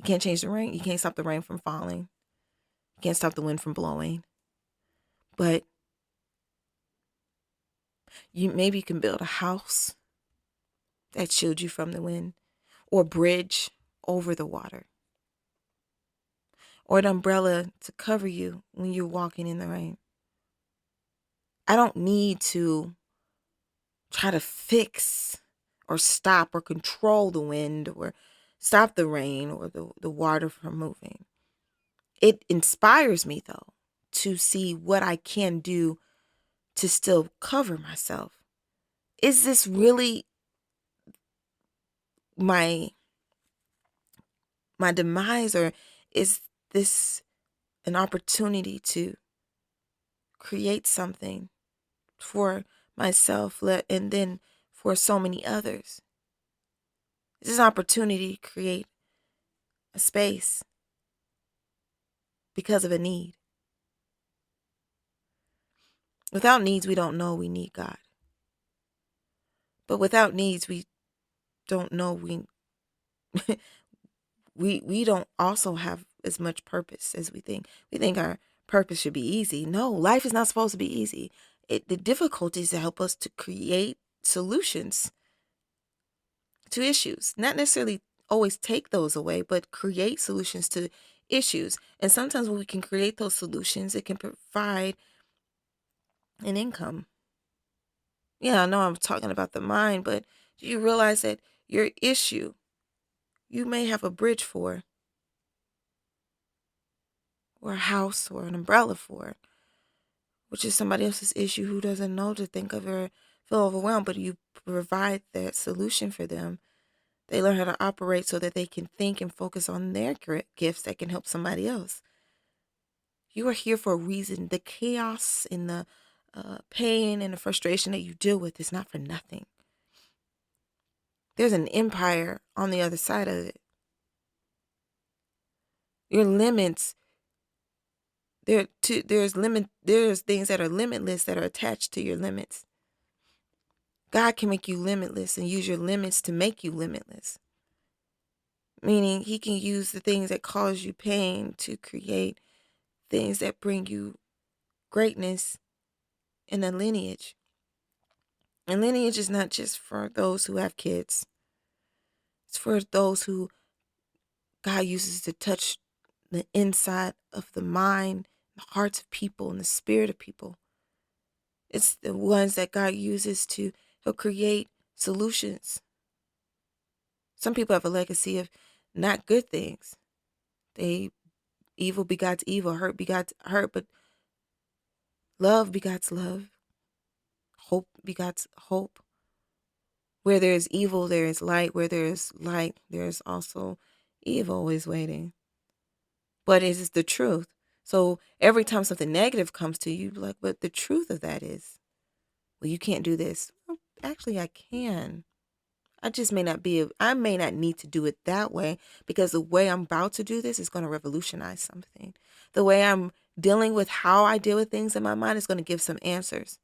can't change the rain. You can't stop the rain from falling. You can't stop the wind from blowing. But maybe you can build a house that shields you from the wind, or bridge over the water, or an umbrella to cover you when you're walking in the rain. I don't need to try to fix or stop or control the wind or stop the rain or the water from moving. It inspires me, though, to see what I can do to still cover myself. Is this really my demise, or is this an opportunity to create something for myself and then for so many others. This is an opportunity to create a space because of a need. Without needs, we don't know we need God. But without needs, we don't know we don't also have as much purpose as we think. We think our purpose should be easy. No, life is not supposed to be easy. The difficulties that help us to create solutions to issues, not necessarily always take those away, but create solutions to issues. And sometimes when we can create those solutions, it can provide an income. Yeah, I know I'm talking about the mind, but do you realize that your issue, you may have a bridge for, or a house, or an umbrella for, which is somebody else's issue who doesn't know to think of or feel overwhelmed, but you provide that solution for them. They learn how to operate so that they can think and focus on their gifts that can help somebody else. You are here for a reason. The chaos and the pain and the frustration that you deal with is not for nothing. There's an empire on the other side of it. Your limits, there's things that are limitless that are attached to your limits. God can make you limitless and use your limits to make you limitless. Meaning he can use the things that cause you pain to create things that bring you greatness in a lineage. And lineage is not just for those who have kids. It's for those who God uses to touch the inside of the mind, the hearts of people, and the spirit of people. It's the ones that God uses to help create solutions. Some people have a legacy of not good things. Evil begots evil, hurt begots hurt, but love begots love. Hope begots hope. Where there is evil, there is light. Where there is light, there is also evil is waiting. But it is the truth. So every time something negative comes to you, like, but the truth of that is, well, you can't do this. Well, actually, I can. I may not need to do it that way because the way I'm about to do this is going to revolutionize something. The way I'm dealing with how I deal with things in my mind is going to give some answers.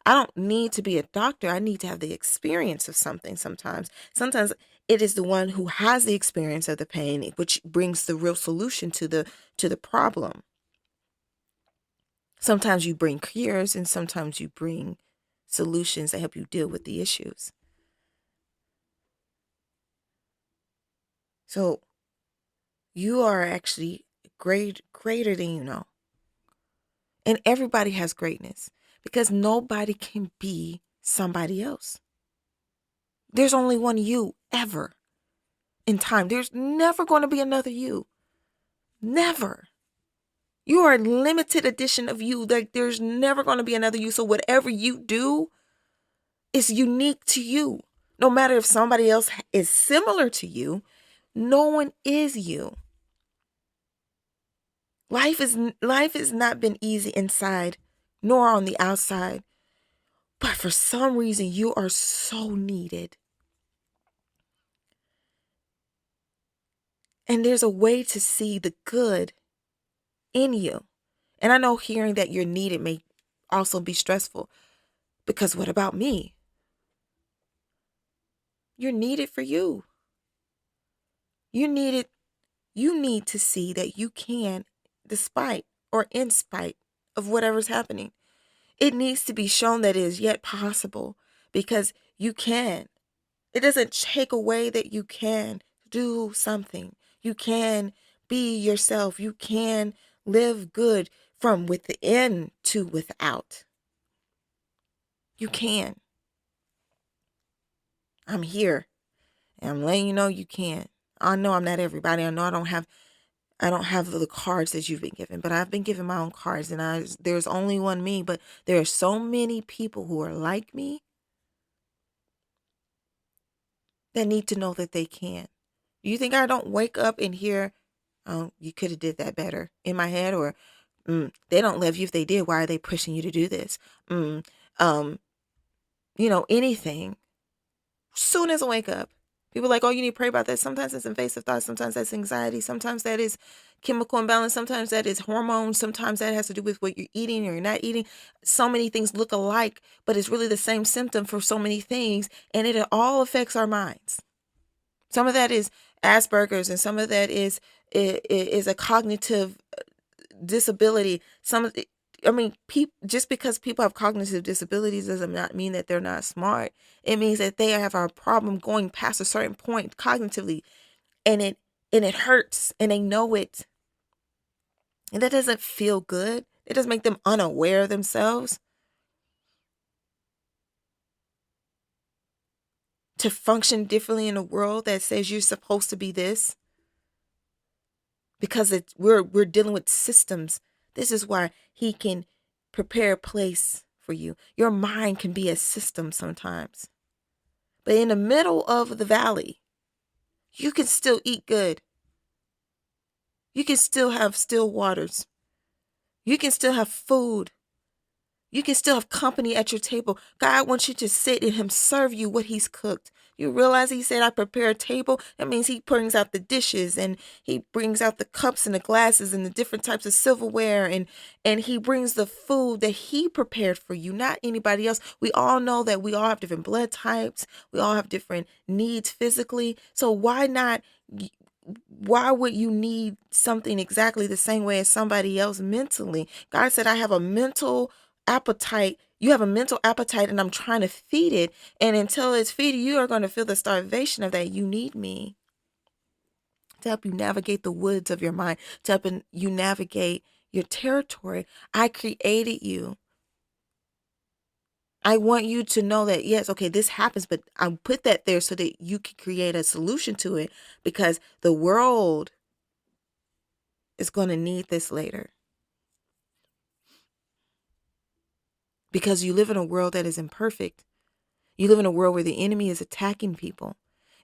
I don't need to be a doctor. I need to have the experience of something sometimes. Sometimes it is the one who has the experience of the pain, which brings the real solution to the problem. Sometimes you bring cures and sometimes you bring solutions that help you deal with the issues. So you are actually greater than you know. And everybody has greatness because nobody can be somebody else. There's only one you ever in time. There's never going to be another you. Never. You are a limited edition of you. Like there's never going to be another you. So whatever you do is unique to you. No matter if somebody else is similar to you, no one is you. Life has not been easy inside nor on the outside. But for some reason you are so needed. And there's a way to see the good in you. And I know hearing that you're needed may also be stressful because what about me? You're needed for you. You need to see that you can, despite or in spite of whatever's happening. It needs to be shown that it is yet possible because you can. It doesn't take away that you can do something. You can be yourself. You can live good from within to without. You can. I'm here. And I'm letting you know you can. I know I'm not everybody. I know I don't have the cards that you've been given, but I've been given my own cards and there's only one me, but there are so many people who are like me that need to know that they can. Do you think I don't wake up and hear Oh, you could have did that better in my head, or they don't love you. If they did, why are they pushing you to do this? Mm, um, anything. Soon as I wake up, people are like, oh, you need to pray about that. Sometimes it's invasive thoughts. Sometimes that's anxiety. Sometimes that is chemical imbalance. Sometimes that is hormones. Sometimes that has to do with what you're eating or you're not eating. So many things look alike, but it's really the same symptom for so many things. And it all affects our minds. Some of that is Asperger's, and some of that is a cognitive disability. Just because people have cognitive disabilities does not mean that they're not smart. It means that they have a problem going past a certain point cognitively, and it hurts, and they know it. And that doesn't feel good. It doesn't make them unaware of themselves. To function differently in a world that says you're supposed to be this, because we're dealing with systems. This is why he can prepare a place for you. Your mind can be a system sometimes. But in the middle of the valley, you can still eat good. You can still have still waters. You can still have food. You can still have company at your table. God wants you to sit and him serve you what he's cooked. You realize he said, I prepare a table. That means he brings out the dishes, and he brings out the cups and the glasses and the different types of silverware. And he brings the food that he prepared for you, not anybody else. We all know that we all have different blood types. We all have different needs physically. So why would you need something exactly the same way as somebody else mentally? God said, I have a mental appetite. You have a mental appetite, and I'm trying to feed it. And until it's feeding, you are going to feel the starvation of that. You need me to help you navigate the woods of your mind, to help you navigate your territory. I created you. I want you to know that, yes, okay, this happens, but I put that there so that you can create a solution to it, because the world is going to need this later. Because you live in a world that is imperfect. You live in a world where the enemy is attacking people.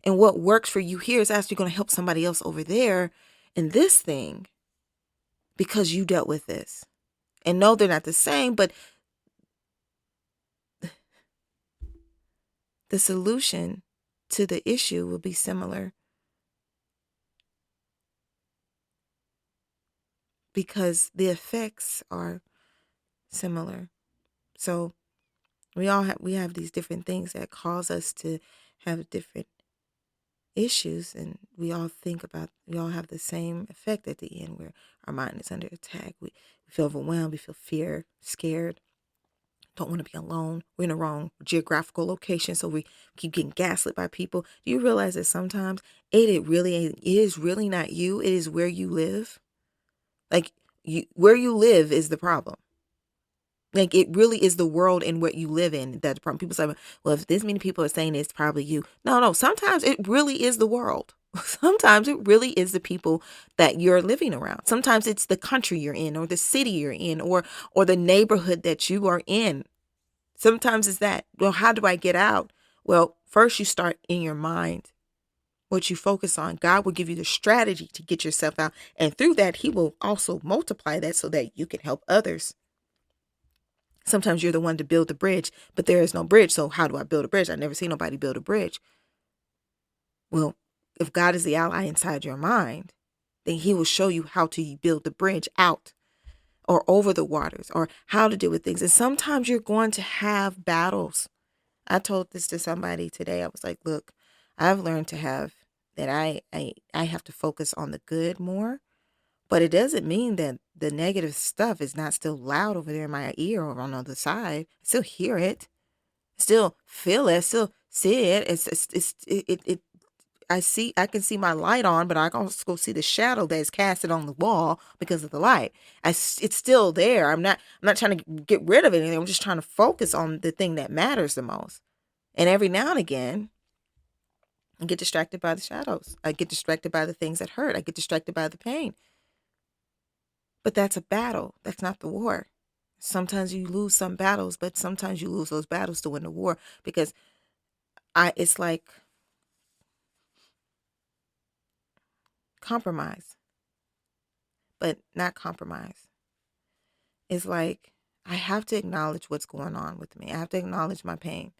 And what works for you here is actually going to help somebody else over there in this thing, because you dealt with this. And no, they're not the same, but the solution to the issue will be similar, because the effects are similar. So we have these different things that cause us to have different issues, and we all have the same effect at the end, where our mind is under attack. We feel overwhelmed, we feel fear, scared, don't want to be alone. We're in the wrong geographical location, so we keep getting gaslit by people. Do you realize that sometimes it really is really not you, it is where you live? Like, where you live is the problem. Like, it really is the world and what you live in that's the problem. People say, well, if this many people are saying it's probably you. No, sometimes it really is the world. Sometimes it really is the people that you're living around. Sometimes it's the country you're in, or the city you're in, or the neighborhood that you are in. Sometimes it's that. Well, how do I get out? Well, first you start in your mind. What you focus on, God will give you the strategy to get yourself out. And through that, he will also multiply that so that you can help others. Sometimes you're the one to build the bridge, but there is no bridge. So how do I build a bridge? I've never seen nobody build a bridge. Well, if God is the ally inside your mind, then he will show you how to build the bridge out or over the waters, or how to deal with things. And sometimes you're going to have battles. I told this to somebody today. I was like, look, I've learned to have that I have to focus on the good more. But it doesn't mean that the negative stuff is not still loud over there in my ear or on the other side. I still hear it, still feel it, still see it. I can see my light on, but I can also see the shadow that is casted on the wall because of the light. It's still there. I'm not trying to get rid of anything. I'm just trying to focus on the thing that matters the most. And every now and again, I get distracted by the shadows. I get distracted by the things that hurt. I get distracted by the pain. But that's a battle. That's not the war. Sometimes you lose some battles, but sometimes you lose those battles to win the war, because it's like compromise. but not compromise. It's like I have to acknowledge what's going on with me. I have to acknowledge my pain.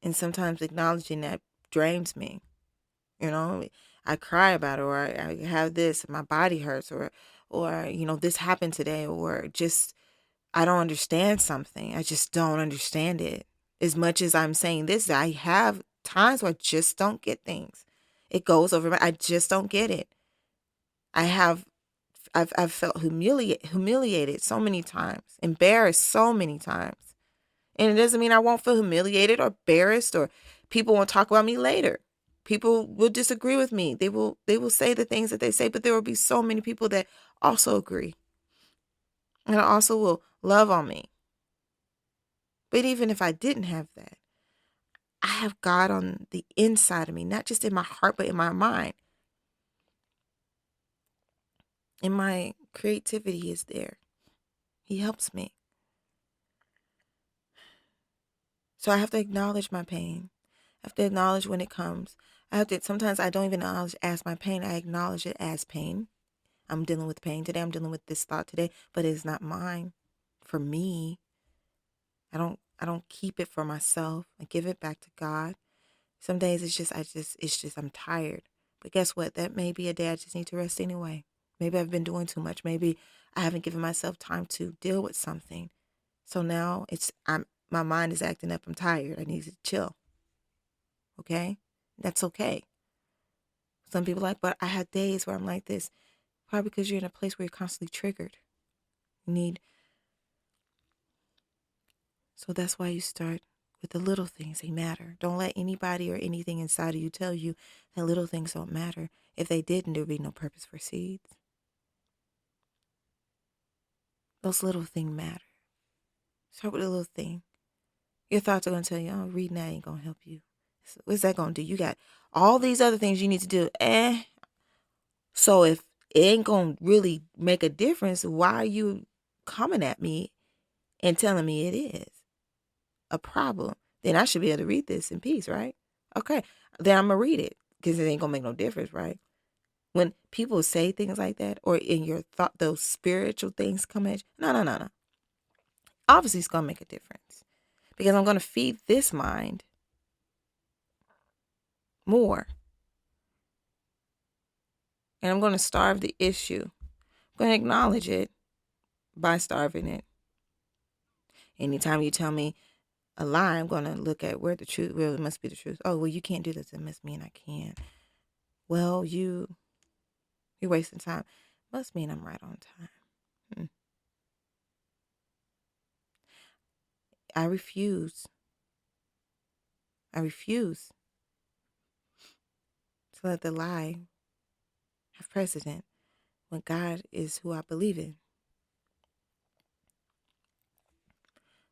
And sometimes acknowledging that drains me. You know, I cry about it, or I have this, my body hurts, or this happened today, or just I don't understand something. I just don't understand it. As much as I'm saying this, I have times where I just don't get things. It goes over I just don't get it. I've felt humiliated so many times, embarrassed so many times. And it doesn't mean I won't feel humiliated or embarrassed, or people won't talk about me later. People will disagree with me. They will say the things that they say, but there will be so many people that also agree. And also will love on me. But even if I didn't have that, I have God on the inside of me, not just in my heart, but in my mind. And my creativity is there. He helps me. So I have to acknowledge my pain. I have to acknowledge when it comes. Sometimes I don't even acknowledge as my pain. I acknowledge it as pain. I'm dealing with pain today. I'm dealing with this thought today, but it's not mine. For me, I don't keep it for myself. I give it back to God. Some days I'm tired. But guess what? That may be a day I just need to rest anyway. Maybe I've been doing too much. Maybe I haven't given myself time to deal with something. So now my mind is acting up. I'm tired. I need to chill. Okay? That's okay. Some people are like, but I have days where I'm like this. Probably because you're in a place where you're constantly triggered. So that's why you start with the little things. They matter. Don't let anybody or anything inside of you tell you that little things don't matter. If they didn't, there would be no purpose for seeds. Those little things matter. Start with a little thing. Your thoughts are going to tell you, oh, reading that ain't going to help you. What's that going to do? You got all these other things you need to do. So if it ain't going to really make a difference, why are you coming at me and telling me it is a problem? Then I should be able to read this in peace, right? Okay, then I'm going to read it because it ain't going to make no difference, right? When people say things like that, or in your thought, those spiritual things come at you, no. Obviously, it's going to make a difference because I'm going to feed this mind more. And I'm going to starve the issue. I'm going to acknowledge it by starving it. Anytime you tell me a lie, I'm going to look at where it must be the truth. Oh, well, you can't do this. It must mean I can't. Well, you're wasting time. Must mean I'm right on time. I refuse to let the lie have precedent when God is who I believe in.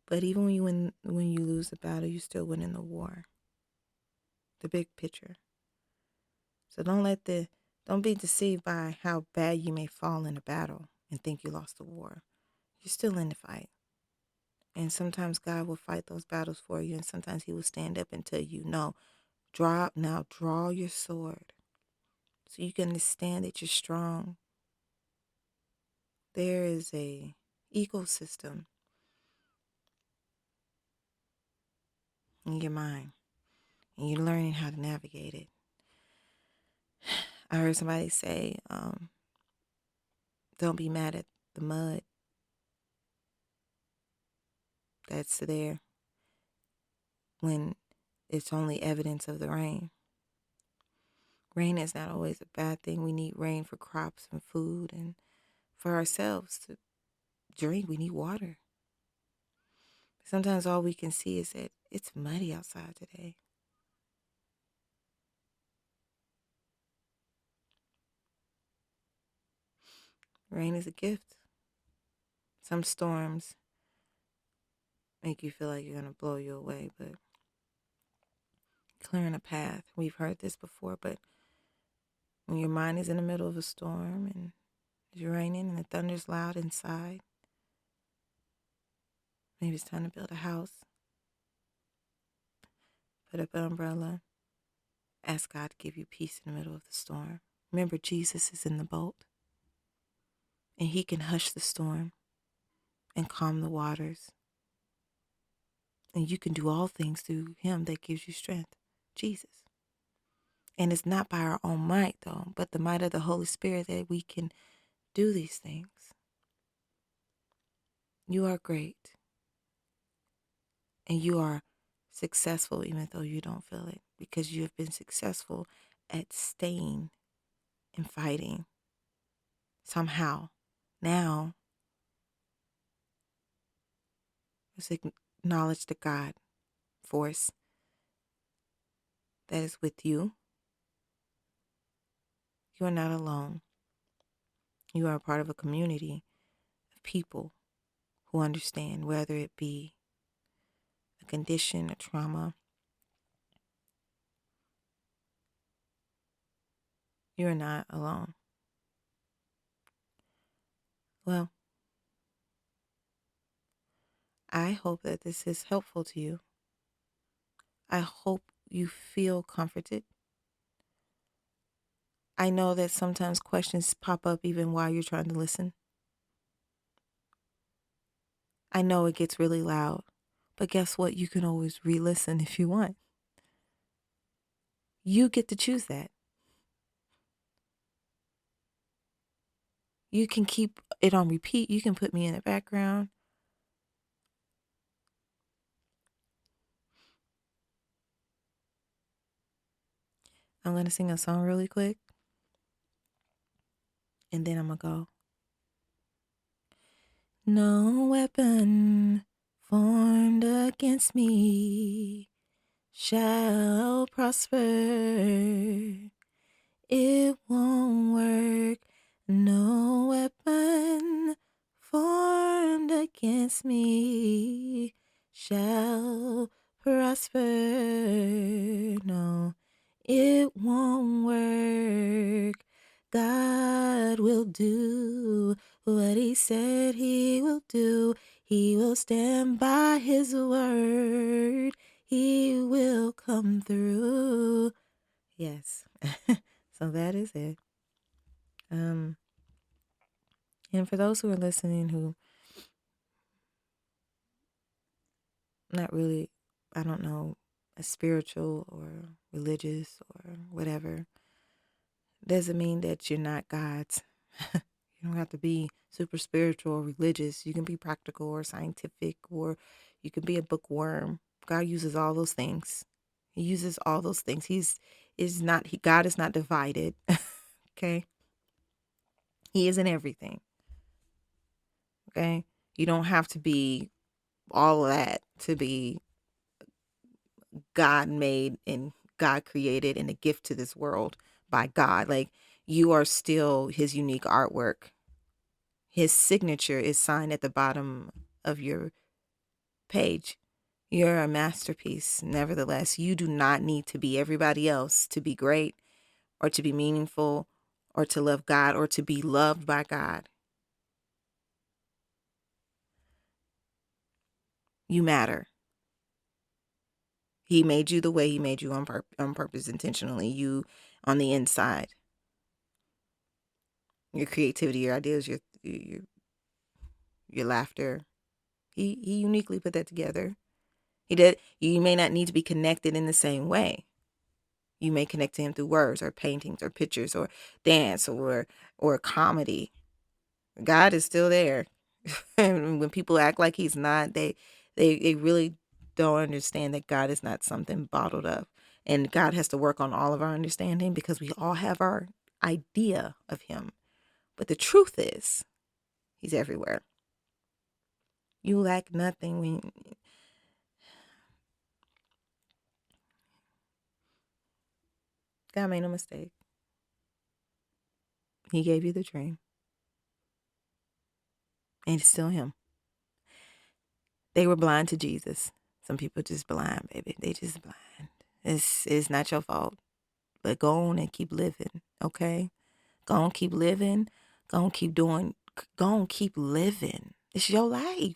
But even when you lose the battle, you still win in the war. The big picture. So don't be deceived by how bad you may fall in a battle and think you lost the war. You're still in the fight. And sometimes God will fight those battles for you, and sometimes he will stand up and tell you, no, draw your sword so you can understand that you're strong. There is a ecosystem in your mind, and you're learning how to navigate it. I heard somebody say, don't be mad at the mud that's there when it's only evidence of the rain. Rain is not always a bad thing. We need rain for crops and food, and for ourselves to drink. We need water. Sometimes all we can see is that it's muddy outside today. Rain is a gift. Some storms make you feel like you're going to blow you away, but clearing a path. We've heard this before, but when your mind is in the middle of a storm and it's raining and the thunder's loud inside, maybe it's time to build a house. Put up an umbrella. Ask God to give you peace in the middle of the storm. Remember, Jesus is in the boat. And he can hush the storm and calm the waters. And you can do all things through him that gives you strength, Jesus. And it's not by our own might, though, but the might of the Holy Spirit that we can do these things. You are great. And you are successful even though you don't feel it, because you have been successful at staying and fighting somehow. Now, let's acknowledge the God force that is with you. You are not alone. You are a part of a community of people who understand, whether it be a condition, a trauma. You are not alone. Well, I hope that this is helpful to you. I hope you feel comforted. I know that sometimes questions pop up even while you're trying to listen. I know it gets really loud, but guess what? You can always re-listen if you want. You get to choose that. You can keep it on repeat. You can put me in the background. I'm going to sing a song really quick, and then I'm going to go. No weapon formed against me shall prosper. It won't work. No weapon formed against me shall prosper. No, it won't work. God will do what he said he will do. He will stand by his word. He will come through. Yes. So that is it. And for those who are listening who not really, I don't know, a spiritual or religious or whatever, doesn't mean that you're not God's. You don't have to be super spiritual or religious. You can be practical or scientific, or you can be a bookworm. God uses all those things. He uses all those things. God is not divided. Okay? He is in everything. Okay? You don't have to be all of that to be God made and God created and a gift to this world by God. Like, you are still his unique artwork. His signature is signed at the bottom of your page. You're a masterpiece. Nevertheless, you do not need to be everybody else to be great or to be meaningful or to love God or to be loved by God. You matter. He made you the way he made you on purpose, intentionally. You on the inside. Your creativity, your ideas, your laughter. He uniquely put that together. He did. You may not need to be connected in the same way. You may connect to him through words or paintings or pictures or dance or comedy. God is still there. And when people act like he's not, they really don't understand that God is not something bottled up. And God has to work on all of our understanding because we all have our idea of him. But the truth is, he's everywhere. You lack nothing when God made no mistake. He gave you the dream. And it's still him. They were blind to Jesus. Some people just blind, baby. They just blind. It's not your fault. But go on and keep living, okay? Go on, keep living. Go on, keep doing. Go on, keep living. It's your life.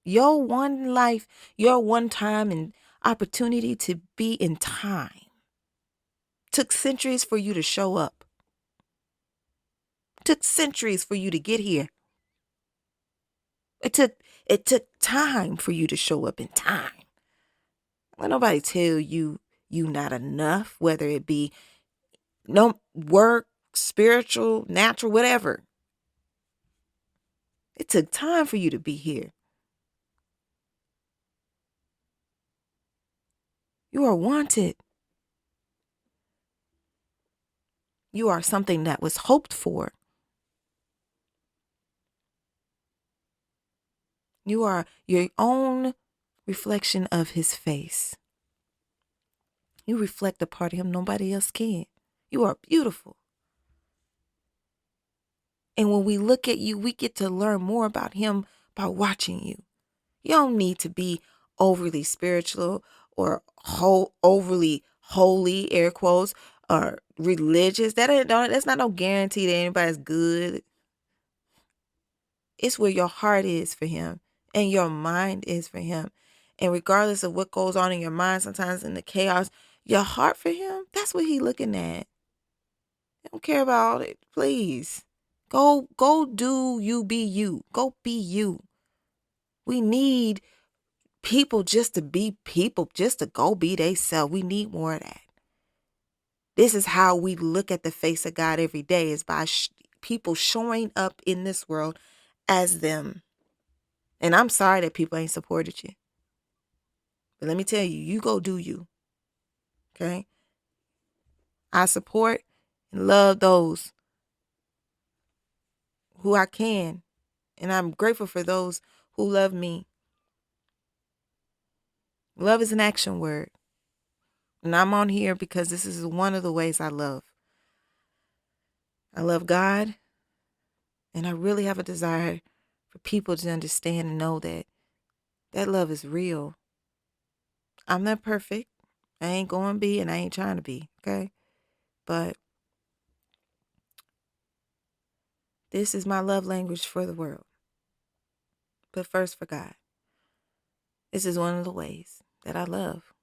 Your one life, your one time and opportunity to be in time. Took centuries for you to show up. took centuries for you to get here. It took time for you to show up in time. Let nobody tell you not enough, whether it be no work, spiritual, natural, whatever. It took time for you to be here. You are wanted. You are something that was hoped for. You are your own reflection of his face. You reflect a part of him nobody else can. You are beautiful. And when we look at you, we get to learn more about him by watching you. You don't need to be overly spiritual or overly holy, air quotes, or religious. That's not no guarantee that anybody's good. It's where your heart is for him and your mind is for him. And regardless of what goes on in your mind, sometimes in the chaos, your heart for him, that's what he's looking at. I don't care about it. Please. Go do you, be you. Go be you. We need people just to be people, just to go be they self. We need more of that. This is how we look at the face of God every day, is by people showing up in this world as them. And I'm sorry that people ain't supported you. But let me tell you, you go do you. Okay? I support and love those who I can. And I'm grateful for those who love me. Love is an action word. And I'm on here because this is one of the ways I love. I love God. And I really have a desire for people to understand and know that love is real. I'm not perfect. I ain't going to be, and I ain't trying to be. Okay? But this is my love language for the world. But first for God. This is one of the ways that I love.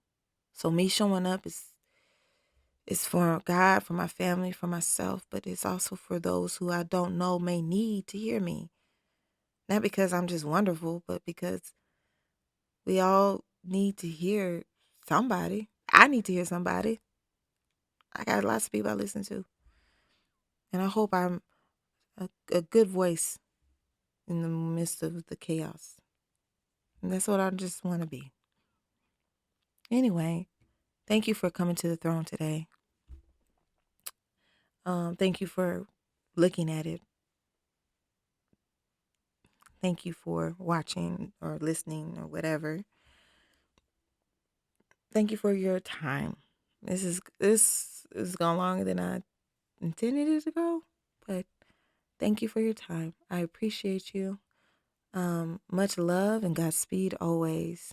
So me showing up is for God, for my family, for myself, but it's also for those who I don't know may need to hear me. Not because I'm just wonderful, but because we all need to hear somebody. I need to hear somebody. I got lots of people I listen to. And I hope I'm a good voice in the midst of the chaos. And that's what I just want to be. Anyway, thank you for coming to the throne today. Thank you for looking at it. Thank you for watching or listening or whatever. Thank you for your time. This is gone longer than I intended it to go, but thank you for your time. I appreciate you. Much love and Godspeed always.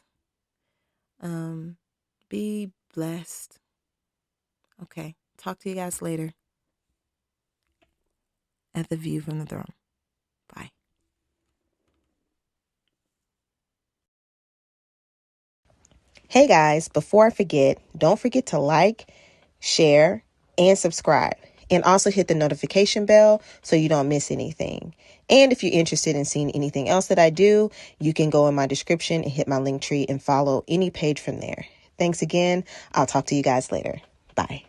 Be blessed. Okay. Talk to you guys later at the View from the Throne. Bye. Hey guys, before I forget, don't forget to like, share, and subscribe. And also hit the notification bell so you don't miss anything. And if you're interested in seeing anything else that I do, you can go in my description and hit my link tree and follow any page from there. Thanks again. I'll talk to you guys later. Bye.